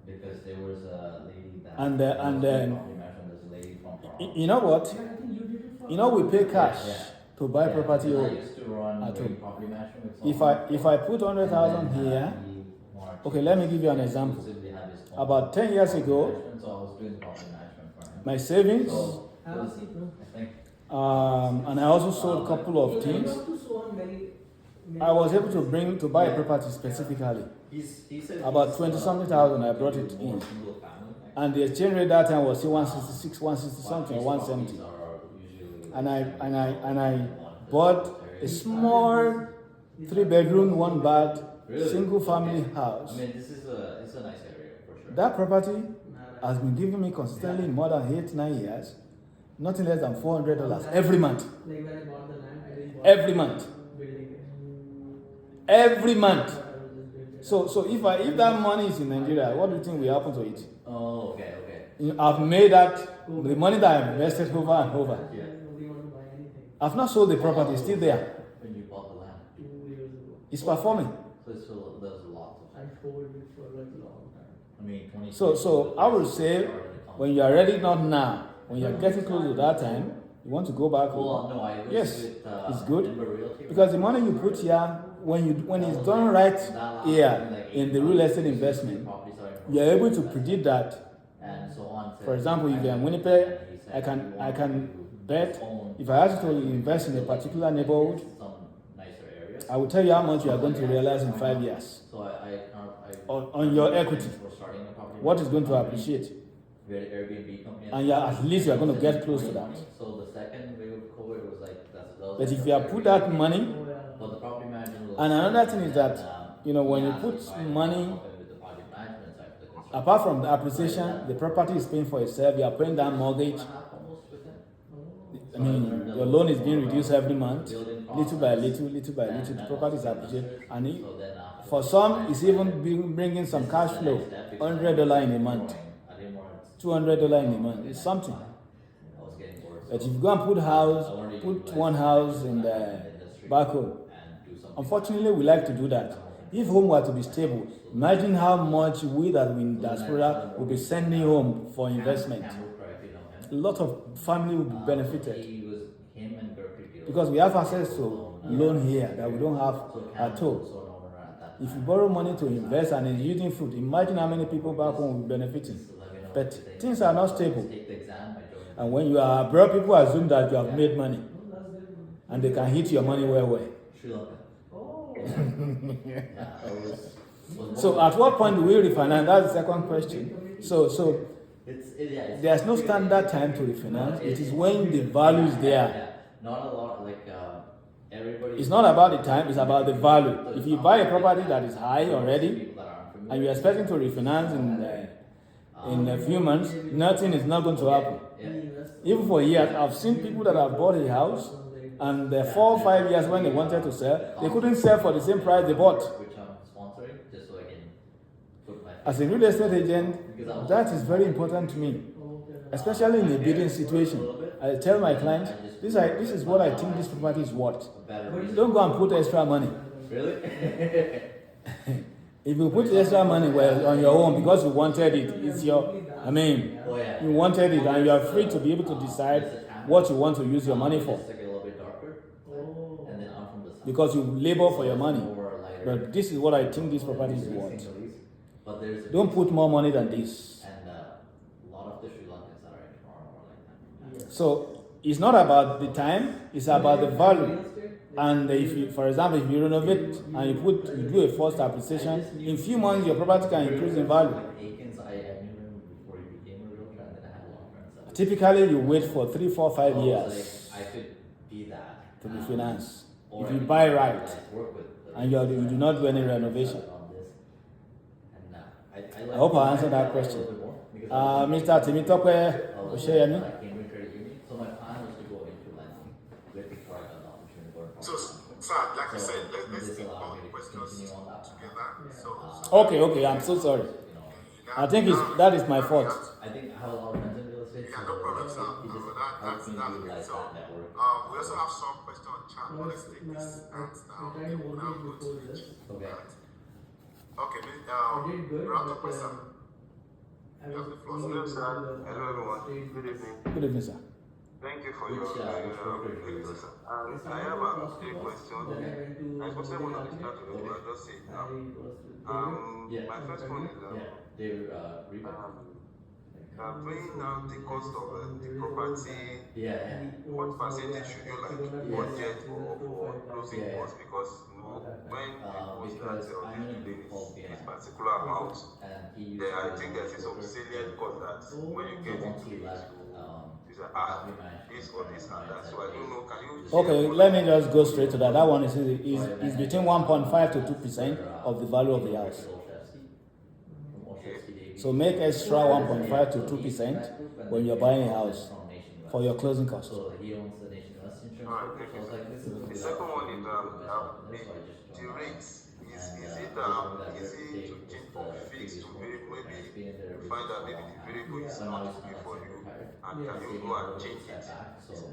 Because there was a lady that. And property management, there's a lady from Toronto. You know what? Yeah, I think you did it for You know we pay cash Yeah. to buy Yeah, property because I home. used to run at the home. property management with If someone. I put 100,000 And then, here, he wanted okay, to let me give you an example. exclusively have his own About 10 years property ago, management, so I was doing property management for him. my savings, So, Have a seat, no? I think. and I also sold a couple of You things. have to show on many I was able to buy a property specifically. He said About 20-something thousand, I brought it in. And the exchange rate that time was still 166, 160 something, or 170. And I bought a small 3-bedroom, 1-bath, single family house. I mean, it's a nice area for sure. That property has been giving me consistently more than 8-9 years, nothing less than $400 every month. Like when I bought the land, I didn't bought Every month. building it. Every month. But I was just building it. So if that money is in Nigeria, what do you think will happen to it? Oh, okay. I've made that the money that I invested over and over. Yeah. Nobody want to buy anything. I've not sold the property, it's still there. When you bought the land, 2 years ago. It's performing. so it's still, there's lots of. I hold it for a very long time. I mean, 20. So I would say when you are ready, not now, when you are getting close to that time, you want to go back Well, home. no, I was Yes, with, it's good. Denver Realty, Because the money you put here, when it's done right here in the real estate investment, you are able to predict that. And so on. For example, if you're in Winnipeg, I can bet if I ask you to invest in a particular neighborhood, some nicer areas. I will tell you how much you are going to realize in 5 years So I on your equity. for starting a property. What is going to appreciate, We had an Airbnb company. and yeah, at least you are going to get close to that. So the second wave of COVID was like that was But if you have put that money, Oh, yeah. But the property management was, and another thing is that when you yeah, put so I money, with the project management side of the construction. apart from the appreciation, the property is paying for itself. You are paying that mortgage. 2.5 almost with it. I mean, your loan is being reduced every month, little by little, little by little. The property is appreciated, and So then after for some, it's even bringing some cash flow. $100 in a month, I didn't want to. $200 in a month. It's something. I was getting worse. But if you go and put one house in the back home. And do something. Unfortunately, we like to do that. If home were to be stable, imagine how much we that we in diaspora will be sending home for investment. A lot of family will be benefited He was him and Berkeley. because we have access to loan here that we don't have at home. If you borrow money to invest and it's yielding fruit, imagine how many people back home will be benefiting. But things are not stable. Take the exam. And when you are abroad, people assume that you have made money Oh, that's good. and they can hit your money well. Sri Lanka. Oh. Yeah, it was So at what point do we refinance? That's the second question. So it's there's no standard time to refinance. It is when the value is there. Yeah. Not a lot like everybody. It's not about the time, it's about the value. If you buy a property that is high already People that aren't familiar. and you're expecting to refinance in in a few months, nothing is not going to happen. Even for years, I've seen people that have bought a house and the 4 or 5 years when they wanted to sell, they couldn't sell for the same price they bought. Which I'm sponsoring, just so I can put my. As a real estate agent, that is very important to me, especially in a bidding situation. I tell my clients, this is what I think this property is worth. Don't go and put extra money. Really? If you put extra money on your own because you wanted it, it's your, Oh yeah. you wanted it and you are free to be able to decide what you want to use your money for. Just like a little bit darker, and then I'm from the south. Because you labor for your money. More lighter. But this is what I think this property is worth. But there's a Don't put more money than this. and a lot of the Sri Lankans are more like that. So it's not about the time, it's about the value. And if you, for example, if you renovate and you do a first appreciation, in few months your property can increase in value. Like Aikens, I knew him before he became a realtor, and then I had a long friends. Typically you wait for 3, 4, 5 So, years like, I could be that to be financed. Or If I you could, buy right work with and you do not do any renovation. on this. And I hope I answered that question. Mr. Timitope Osheyemi. Cambridge Credit Union. So my plan was to go into lending way before I got the opportunity to go to So, sir, like I said, let's take all the questions continue on that. together. So, Okay, I'm so sorry. I think that is my fault. I think I have a lot of friends in real estate. yeah, no problem, sir. It just That's helps me good. utilize So, that network. we also have some questions on chat. But let's take this out now. I Then we'll now go to before this. Okay. Okay, I did good, we're out of but question. I was Hello, sir. Hello, everyone. Good evening. Good evening, sir. Thank you for Which, your which brokerage were you lecture, with? sir. And I have a question. I suppose I want to start with you. I'll just say it now. Yeah. My first one is Yeah, they Reba. bringing down the cost of the property. Yeah, What percentage should you like budget for closing costs? Because when people start because I'm in a group called this BNI. particular amount, And he used there I to think there's some salient cost that when you So get once into he it, left, it's this or this and that. So I don't know. Can you? Okay, let me just go straight to that. That one is between 1.5 to 2% of the value of the house. So make extra 1.5 to 2% when you're buying a house for your closing costs. So he owns the Nation West insurance brokerage. So I was like, this is The second one is the rates. Is it easy to change from fixed to variable? Maybe you find that maybe the variable is not good for you, and can you go and change it?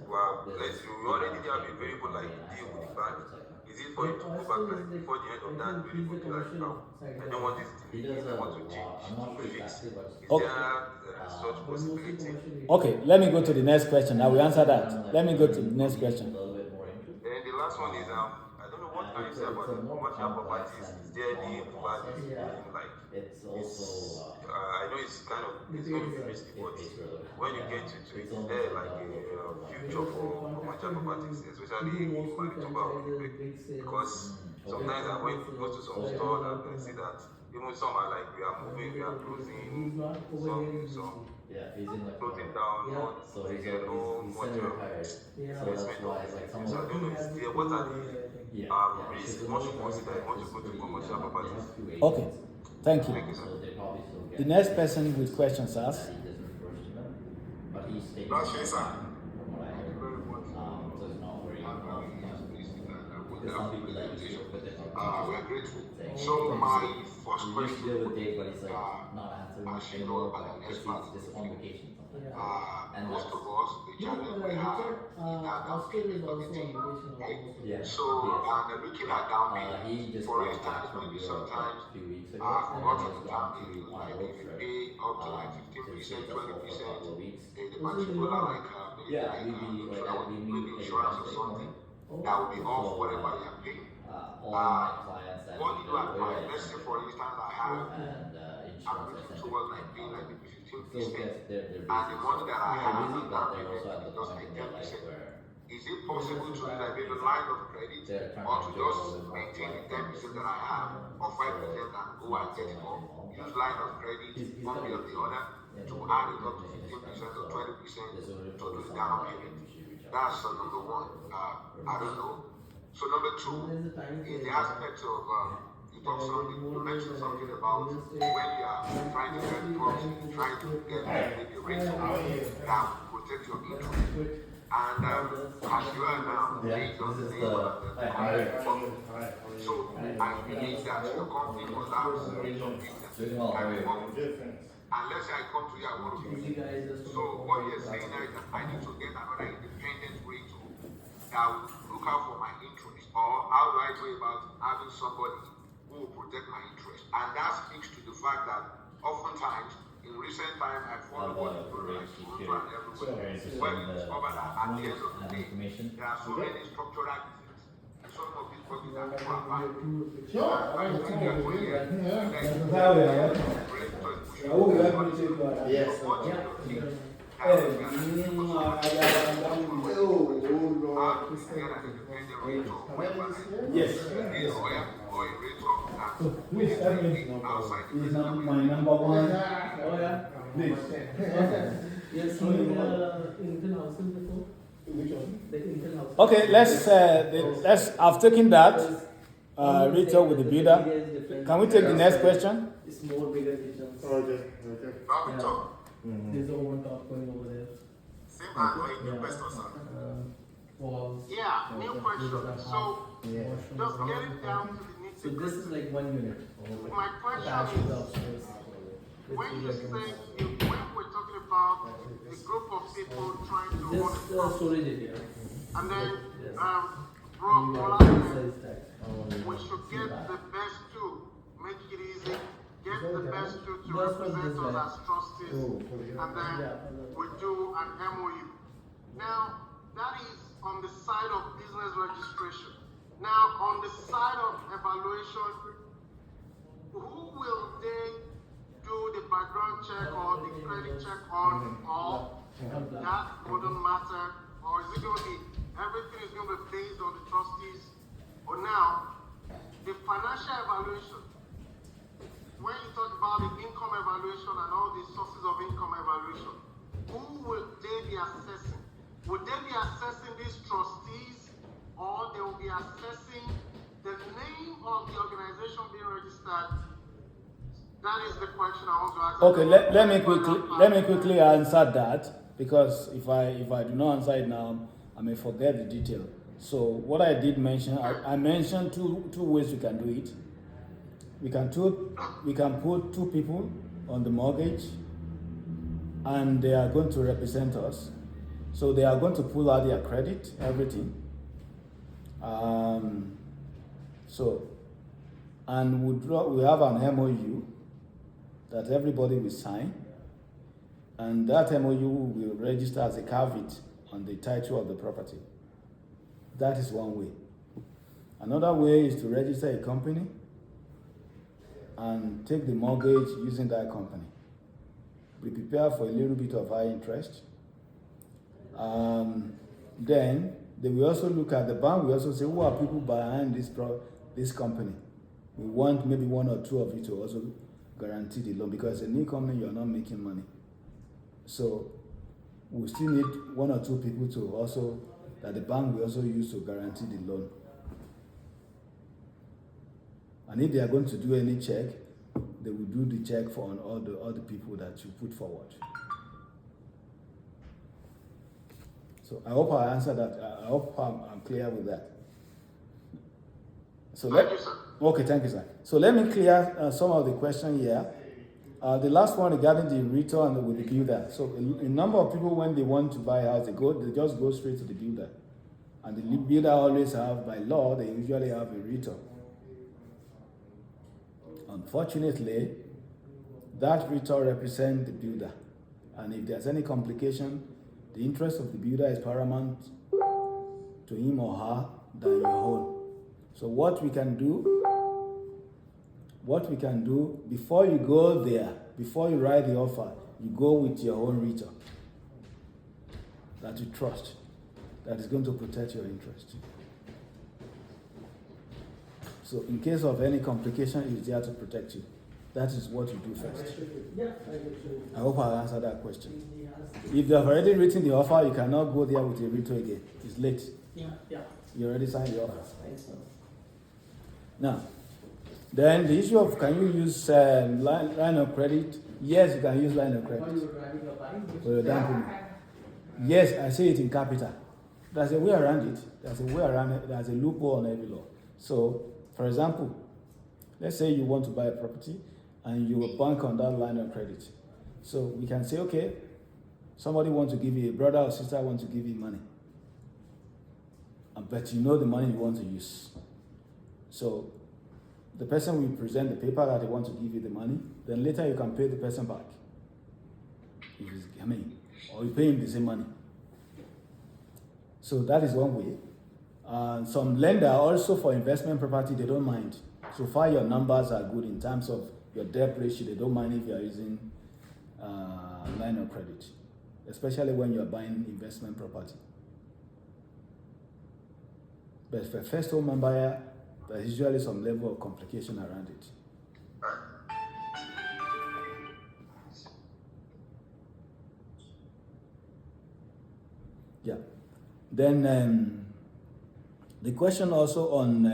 Well, you already have a variable like deal with the bank. Is it for you to go back like before the end of that variable to like now? I don't want this to He be, does I want to a change lot. I'm not to sure fix. exactly, but Is Okay. there such possibility? Okay, let me go to the next question. I will answer that. Let me go to the next question. a little bit more into. Then the last one is I don't know what can you say about the commercial properties. Is there any value like? It's also I know it's kind of it's going to be risky, but when you get into it, is there like a future for commercial properties, especially in Manitoba or Quebec? Because sometimes when you go to some store and I see that even some are like we are moving, we are closing, some yeah, he's in like closing down, not so he's no he's much semi-retired. Yeah. So that's why it's like some So I of don't know, is there, what are the risks because once you consider once you go to commercial properties? Okay, thank you. Thank you, sir. So they probably still get The next person with questions asks, that he doesn't refer to them, but he's taking That's it, sir. from what I heard. So it's not very well. Because some people that used to work with it We're grateful. saying, So my first we used to deal with question, Dave, but he's like not answering as us you know, anymore, as an because expert, he's just on vacation. something. And most that's of us, the challenge we have is that Australia is also on committee. vacation almost. yeah. So, yes. and looking at down He just for got instance, back from maybe Europe like sometimes a few weeks ago, I've and got then to he's gone family, to on a like road if you trip. pay up to like To 15%, stay for a 20%, couple of weeks. in the particular like maybe Yeah, like we like we maybe meet insurance or every something, Wednesday that will be off So, whatever you are paying. all my clients that What do we you deal advise? with, Let's say for instance I have and I'm insurance looking I towards like send paying like maybe those 15%. guys, they're busy. And the money that I They're have, busy, but I'm they're also at the just point in like their life 10%. where Is it possible to use like maybe a line of credit they're trying or to to enjoy a just little bit more maintain the life. 10% that I have or 5% and go and get it more? Use line of credit, He's one way or the other, to add it up to 15% or 20% to do the down payment. That's number one. I don't know. So number two is the aspect of you mentioned something about when you are trying to get property, trying to get maybe a rental that will protect your interest. And as you are now, based on the name of the company, so I believe that your company must have a series of things that can work with. Unless I come to you, I want to use it. So what you're saying now is that I need to get another independent rater that will look out for my interest, or how do I go about having somebody who will protect my interest? And that speaks to the fact that oftentimes in recent time I follow what is going on like Toronto and everywhere, where we discover that at the end of the day there are so many structural diseases in some of these bodies that people are buying. Yes. Which evidence is not my number one? Oh yeah. Please. Yes, you Intel houses before? Which one? The Intel house. Okay, let's. I've taken that. Rachel with the builder. Can we take the next question? It's more bigger difference. Okay. There's a one top going over there. Same as new question, sir. Walls. Yeah, new question. So, just getting down to the nitty. So this is like 1 unit. My question Attached to the is, upstairs. when you say, when we're talking about a group of people trying to This run a property, storage area. and then, Yes. bro, You Bola got said size tag. we should get the best two, make it easy, get the best two to That's what represent this us guy. as trustees, and then we do an MOU. Now, that is on the side of business registration. Now, on the side of evaluation, who will they do the background check or the credit check on, or that wouldn't matter, or is it going to be, everything is going to be based on the trustees? Or now, the financial evaluation, when you talk about the income evaluation and all the sources of income evaluation, who will they be assessing? Would they be assessing these trustees, or they will be assessing the name of the organization being registered? That is the question I want to ask. Okay, let me quickly answer that, because if I do not answer it now, I may forget the detail. So what I did mention, I mentioned two ways we can do it. We can put two people on the mortgage, and they are going to represent us. So they are going to pull out their credit, everything. And we have an MOU that everybody will sign, and that MOU will register as a caveat on the title of the property. That is one way. Another way is to register a company and take the mortgage using that company. Be prepared for a little bit of high interest. Then they will also look at the bank. We also say, who are people behind this company? We want maybe one or two of you to also guarantee the loan, because a new company, you're not making money. So we still need one or two people to also, that the bank will also use to guarantee the loan. And if they are going to do any check, they will do the check for all the people that you put forward. So I hope I answered that. I hope I'm clear with that. So Thank you, sir. Okay, thank you, sir. So let me clear some of the question here. The last one regarding the realtor and with the builder. So a number of people, when they want to buy a house, they just go straight to the builder. And the builder always have, by law, they usually have a realtor. Unfortunately, that realtor represents the builder. And if there's any complication, the interest of the builder is paramount to him or her than your own. So what we can do, before you go there, before you write the offer, you go with your own realtor that you trust, that is going to protect your interest. So in case of any complication, it's there to protect you. That is what you do first. I hope I answered that question. If you have already written the offer, you cannot go there with a realtor again. It's late. Yeah. You already signed the offer. Now, Then the issue of can you use line of credit? Yes, you can use line of While credit you were driving your bike, for your down payment. Yes, I say it in capital. There's a way around it. There's a way around it. There's a loophole on every law. So, for example, let's say you want to buy a property and you bank on that line of credit. So we can say, okay, somebody wants to give you, a brother or sister wants to give you money. But you know the money you want to use. So the person will present the paper that they want to give you the money. Then later you can pay the person back. Or you pay him the same money. So that is one way. Some lender also for investment property, they don't mind. So far your numbers are good in terms of your debt ratio, they don't mind if you are using line of credit, especially when you are buying investment property. But for first home buyer, there's usually some level of complication around it. Yeah. Then the question also on,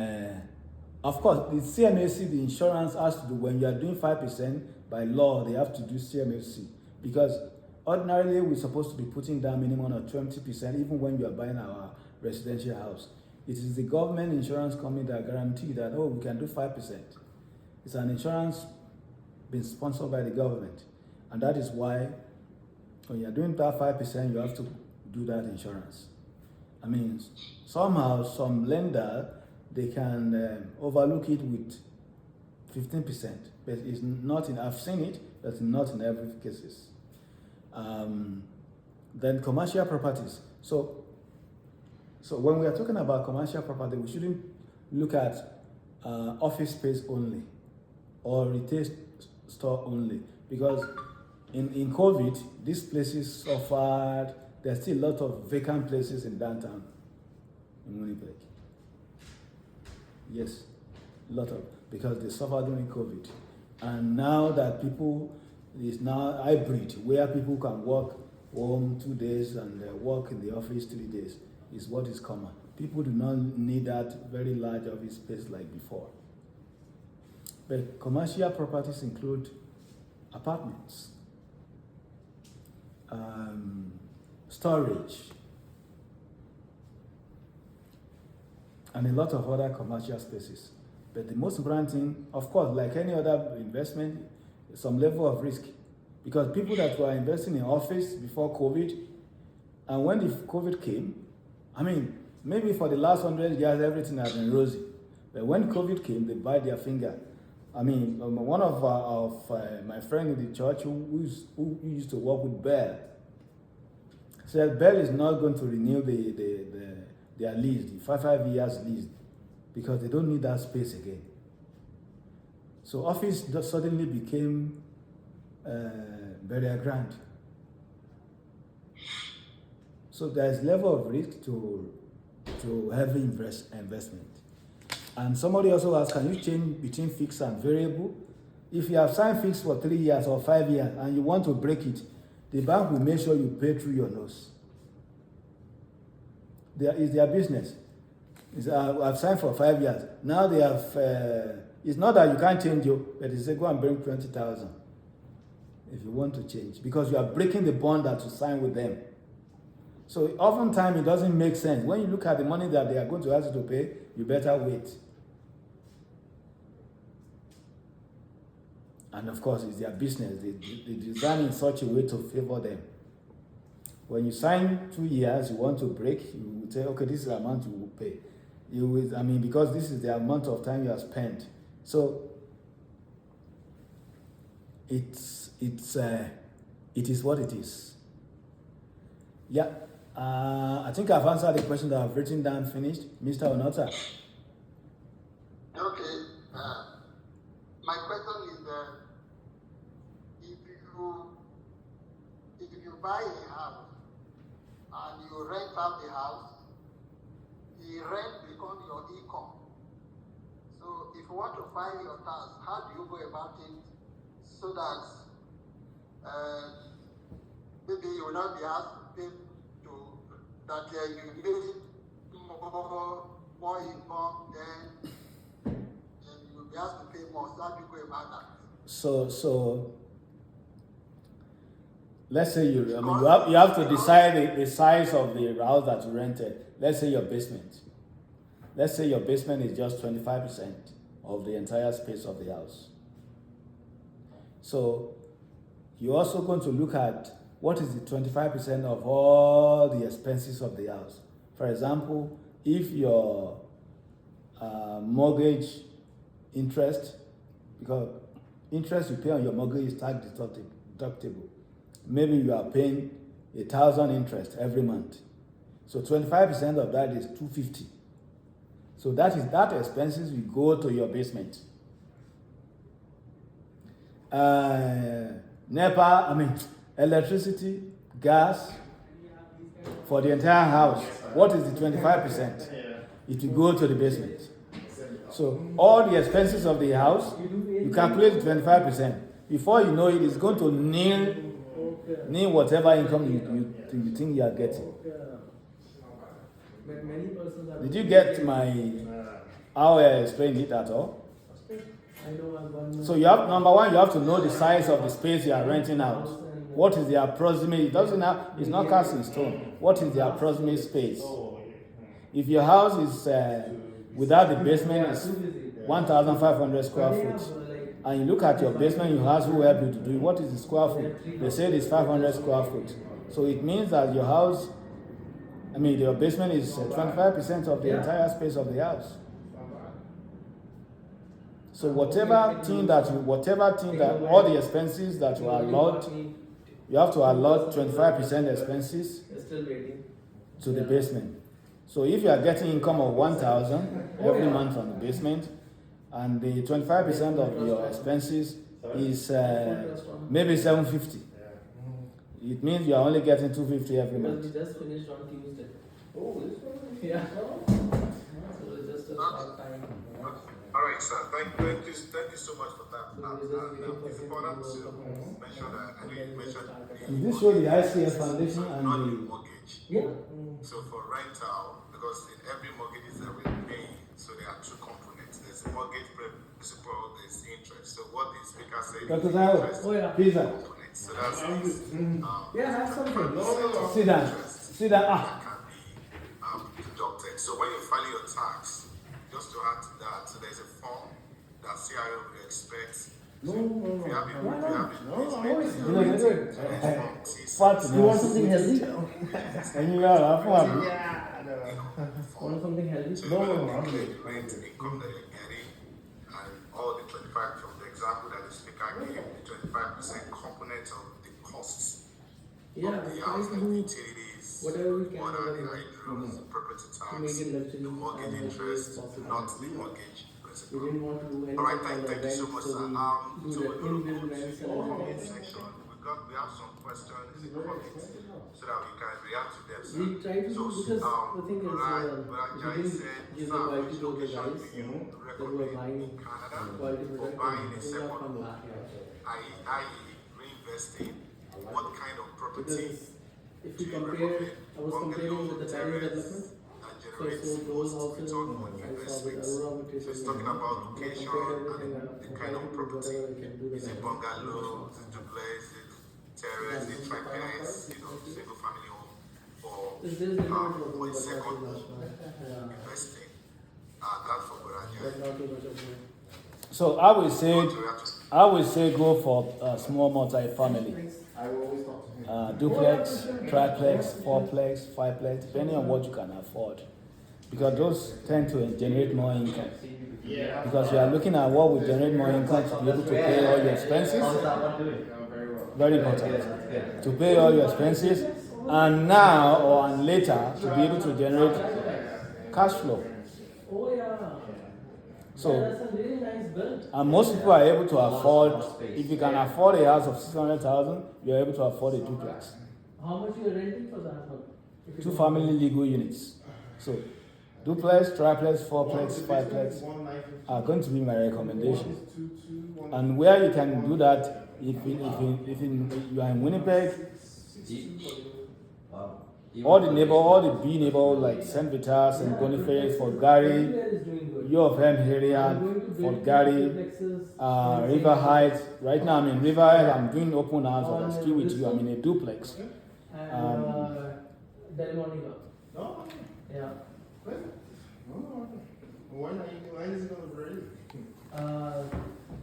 of course, the CMAC, the insurance has to do, when you are doing 5%, by law, they have to do CMAC. Because ordinarily, we're supposed to be putting down minimum of 20%, even when you are buying our residential house. It is the government insurance company that guarantee that, oh, we can do 5%. It's an insurance being sponsored by the government. And that is why when you're doing that 5%, you have to do that insurance. I mean, somehow, some lender, they can overlook it with 15%, but it's not in, I've seen it, but not in every cases. Then commercial properties. So when we are talking about commercial property, we shouldn't look at office space only or retail store only, because in COVID, these places suffered. There's still a lot of vacant places in downtown in Winnipeg. Yes, a lot of, because they suffered during COVID. And now that people is now hybrid, where people can work home 2 days and work in the office 3 days, is what is common. People do not need that very large office space like before. But commercial properties include apartments, storage, and a lot of other commercial spaces. But the most important thing, of course, like any other investment, some level of risk. Because people that were investing in office before COVID, and when the COVID came, I mean, maybe for the last 100 years, everything has been rosy. But when COVID came, they bite their finger. I mean, one of my friend in the church who used to work with Bell said Bell is not going to renew their lease, the 5 years lease, because they don't need that space again. So office just suddenly became burial ground. So there's level of risk to heavy investment. And somebody also asked, can you change between fixed and variable? If you have signed fixed for 3 years or 5 years and you want to break it, the bank will make sure you pay through your nose. It's their business. I've signed for 5 years. Now they have, it's not that you can't change it, but they say go and bring 20,000 if you want to change, because you are breaking the bond that you signed with them. So oftentimes it doesn't make sense. When you look at the money that they are going to ask you to pay, you better wait. And of course, it's their business. They design in such a way to favor them. When you sign 2 years, you want to break, you will say, okay, this is the amount you will pay. You will, because this is the amount of time you have spent. So it is what it is. Yeah. I think I've answered the question that I've written down, finished. Mr. Onota. Okay. My question is if you buy a house and you rent out the house, the rent becomes your income. So if you want to file your tax, how do you go about it so that maybe you will not be asked to pay that you need more income, then you he has to pay more. So that people about that. So let's say you have to decide the size of the house that you rented. Let's say your basement. Let's say your basement is just 25% of the entire space of the house. So you're also going to look at what is the 25% of all the expenses of the house. For example, if your mortgage interest, because interest you pay on your mortgage is tax deductible. Maybe you are paying 1,000 interest every month. So 25% of that is 250. So that expenses will go to your basement. NEPA, electricity, gas, for the entire house. What is the 25%? It will go to the basement. So all the expenses of the house, you calculate the 25%. Before you know it, it's going to nil whatever income you think you are getting. Many persons are. Did you get how I explained it at all? I know I'm one. So number one, you have to know the size of the space you are renting out. What is the approximate? It's not cast in stone. What is the approximate space? If your house is without the basement is 1,500 square foot, and you look at your basement, your house who help you to do it, what is the square foot? They say it's 500 square foot. So it means that your house, your basement is 25% of the entire space of the house. So whatever thing that all the expenses that you allot, you have to allot 25% expenses to the basement. So if you are getting income of 1,000 every month from the basement, and the 25% of your expenses is maybe 750, it means you are only getting 250 every month. We just finished on Tuesday. Oh, this one? Yeah. So it's just a short time. All right, sir. Thank you so much for that. It's important to mention that. I know you mentioned Did this show the ICF Foundation and not the the mortgage. Yeah. So for rental, because in every mortgage that we're paying, so there are two components. There's a mortgage principal, there's interest. So what the speaker said Dr. is Taiwo, interest oh yeah, pizza. component. So that's Yeah, have something. Sit down. Sit down. that can be deducted. So when you file your tax, just to add to that, so there's a form that CIO will expect. No. If you have it, Why not? Fat. You want something healthy? And you are fun. Want something healthy? So you calculate the rent income that you're getting and all the 25 from the example that the speaker gave, the 25% component of the costs Yeah, of the try house, to like do utilities, whatever we can water, the to hydros, the property make tax, it luxury the mortgage and interest, possible. not the mortgage We principal. didn't want to do anything All right, on the thank you so rent, much, so sir. we So do we're the going to inbuilt go rents to and the everything. section. We have some questions in the comments so that we can react to them. Sir. We try to So, do, because the thing is, Jai we said, didn't give the sir, quality which to the location guys do you that were recommend buying in Canada quality for product. buying a They second got from home, back here. i.e. reinvesting? What kind of property Because if do you you compare, recommend? I was comparing with the Chinese development. That So generates those most houses, return on I saw with investments. Aurora So Mutation. it's talking about location Everything, and the kind of property. whatever we can do. Is it bungalow? Is it duplex? Is it terrace? Is it triplex? Single family home for There's different for a but second not too much. home Yeah. investing. That's for But Boranja. not too much of it. So I would say go for a small multi-family. I will always talk to him. Duplex, triplex, fourplex, fiveplex, depending on what you can afford. Because those tend to generate more income. Because you are looking at what will generate more income to be able to pay all your expenses. Very important. To pay all your expenses, and now or later to be able to generate cash flow. Oh yeah. So, That's a really nice build. and most people are able to afford, if you can afford a house of 600,000, you're able to afford a duplex. How much you are renting for that one? If you Two don't- family legal units. So, duplex, triplex, fourplex, fiveplex are going to be my recommendation. And where you can do that, if you are in Winnipeg, all the neighbor, all the B neighbor like St. Vitas and Boniface, Fort Gary, Everywhere is doing good. U of M area, I'm going to Fort build Gary, duplexes in River St. Heights. Right now I'm in River Heights. I'm doing open house. On I'm still with you. Bristol. I'm in a duplex. And Del Monica. No, Yeah. wait. No. When is it going to be ready?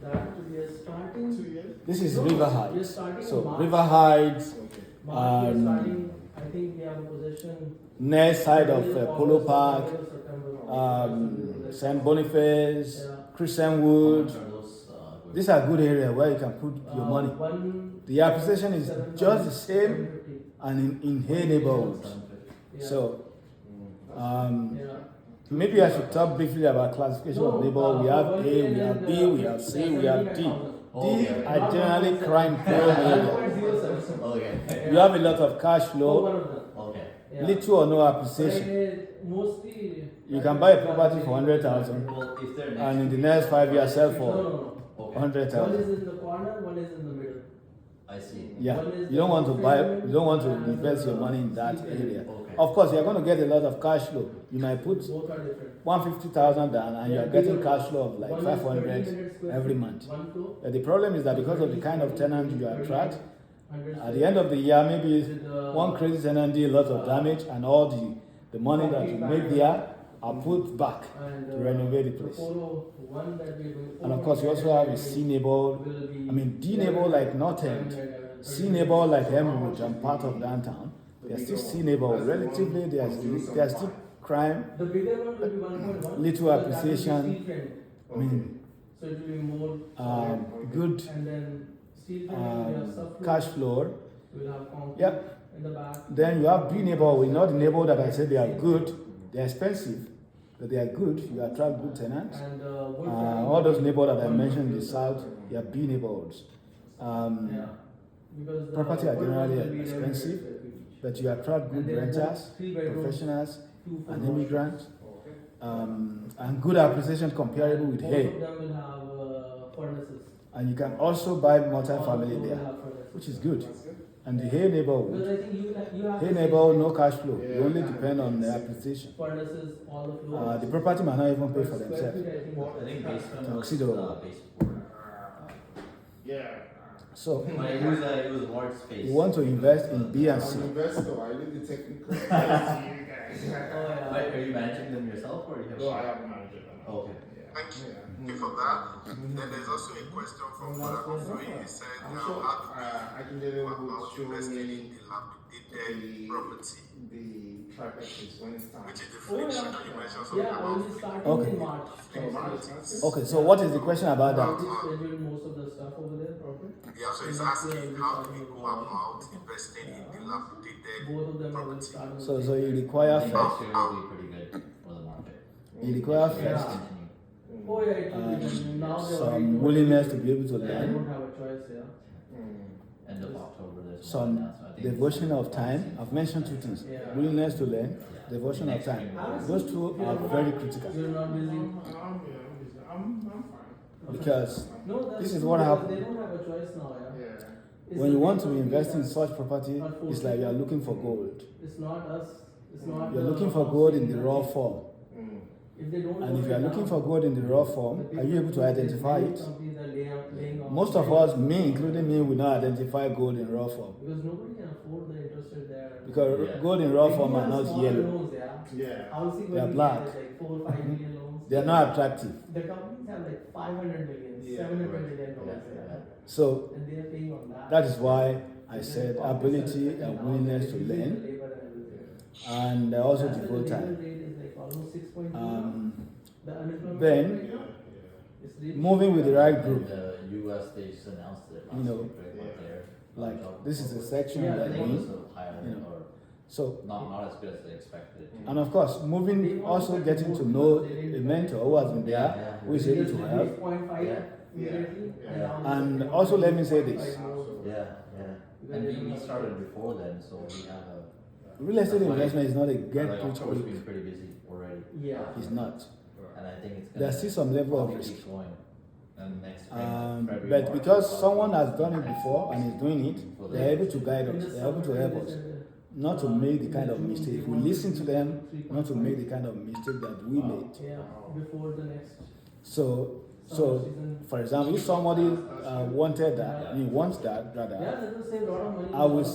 That we are starting. 2 years? This is No, River we are Heights. starting So in March. River Heights, Okay. March we are starting. I think we have a possession. next side of Polo August, Park, September. St. Boniface, Yeah. Christian How much Wood. are those good? These are good areas where you can put your money. The appreciation is just the same and in Hay neighborhood. Yeah. So Yeah. maybe I should talk briefly about classification of neighborhood. We have A, we have B, we have C, we have D. These are generally crime prone areas. Okay. You have a lot of cash Oh, flow, one of them. Okay. Yeah. little or no appreciation. Mostly. You can buy a property for 100,000 Well, if they're next and in to the each next 5 years sell No, for no, no. Okay. One 100,000. is in the corner, one is in the middle. I see. Yeah, you don't want to buy, you don't want to invest your money in that area. Okay. Of course, you're going to get a lot of cash flow. You might put Both are different. 150,000 down and you're getting cash flow of like One is 500 30 square every feet, month. One floor. But the problem is that because of the kind of tenant you attract, 100 at the end of the year, maybe With, one crazy tenant did a lot of damage and all the money that you make there are put back and, to renovate the the place. 401 that we do. And of course, you also have a C neighbor, I mean D neighbor like North End, C neighbor like Emerald and part of downtown. There's still C neighbor. Relatively, there's still crime, The bigger one will be 1.1. little but that will be appreciation. steel frame. I mean, So it will be more. good And then steel frame, we have subfloor. cash flow. We'll have concrete Yep. in the back. Then you have B neighbor, we know the neighbor that I said they are good, they're expensive, but they are good, you attract good tenants. And wood All those neighborhoods that I mentioned in the south, they are B neighborhoods. Yeah. Because the Property are wood generally will be 11 expensive, square feet each. but you attract good And they are renters, both 3 bedrooms, professionals, 2 full and washing. immigrants, and good appreciation comparable with Both hay. of them will have furnaces. And you can also buy All of multi-family them will there, have furnaces. which is good. And the hay neighborhood, Because I think you have hay to neighborhood, no cash flow, you only depend on the appreciation. furnaces, all the floors. The property might not even pay for Square themselves. feet, I think. I think basement was Tuxedo. baseboard. Yeah. So But it was a large space. you want to invest in B and C. I'm an investor. I leave the technical advice to you guys. Oh, yeah. Wait, are you managing them yourself or you have? No, I have a manager. Okay. Yeah. Thank you for that. Then there's also a question from Brother Kofi. He said, I'm how sure do I can get we it go about with investing showing in me dilapidated property, the triplex when it's time. which is the Oh, flip yeah. side that you mentioned something Yeah, about. we'll be starting Okay. in March. Okay, so what is the question about I'll that? be scheduling most of the stuff over there, probably. Yeah, so he's asking, how do we go about investing in dilapidated Both of them are property? starting. So you require I think first, next year will be pretty good for the market. you require So first continue. Oh, yeah, it will be. Now they already some know willingness to be able to that I learn, don't have a choice, yeah. End of October, there's some one announcement. I think it's devotion like of time. I've mentioned two things: Yeah. willingness to learn, devotion of time. Those two are very critical You're not busy. I'm fine. because No, that's this is true, what because happened. They don't have a choice now, yeah. Yeah. It's When the you want to people invest in who- such property, it's like you are looking for gold. It's not us. It's not. You're the looking for gold in the housing raw that- form. If they don't. And if know you are it looking now, for gold in the raw form, the are you able to people- identify many it? companies are laying off Most of people us, me including me, will not identify gold in raw form because nobody can afford the interest rate there. because Yeah. gold in raw They form give are us not small yellow. Loans, yeah. Yeah. Housing They are when we black. get like 4 or 5 million loans. They are not attractive. The companies have like 500 million, Yeah, 700 right. million Yeah, dollars, yeah. yeah. So And they are paying on that. that is why I said ability and willingness to learn and also devote The time. rate is like almost 6.2. The unemployment then- rate is really- Moving with the right group, The US, they just announced it last You know, week, right, what their like job this is a report. section Yeah, I that think it we, was higher you than, know. or so not as good as they expected. and of course moving also getting to know a mentor who has been there, who is able to help. 8.5 Yeah. immediately, Yeah. now And it's like also let me say this. 1.5 more. Yeah, yeah. And we started before then, so we have a. Real estate That's why- investment is not a Like get rich October's quick. been pretty busy already. Yeah. It's not. And I think it's gonna. There's still some level of probably risk. keep going. And next spring, February, But March, because we'll someone probably has done it before and is doing it, they're able to guide us, they're able to help us. not to make the kind of mistake. We listen to them, not to make the kind of mistake that we made. Yeah, before the next. So, for example, if somebody wanted that, wants that rather, Yeah, that will save a lot of money. I will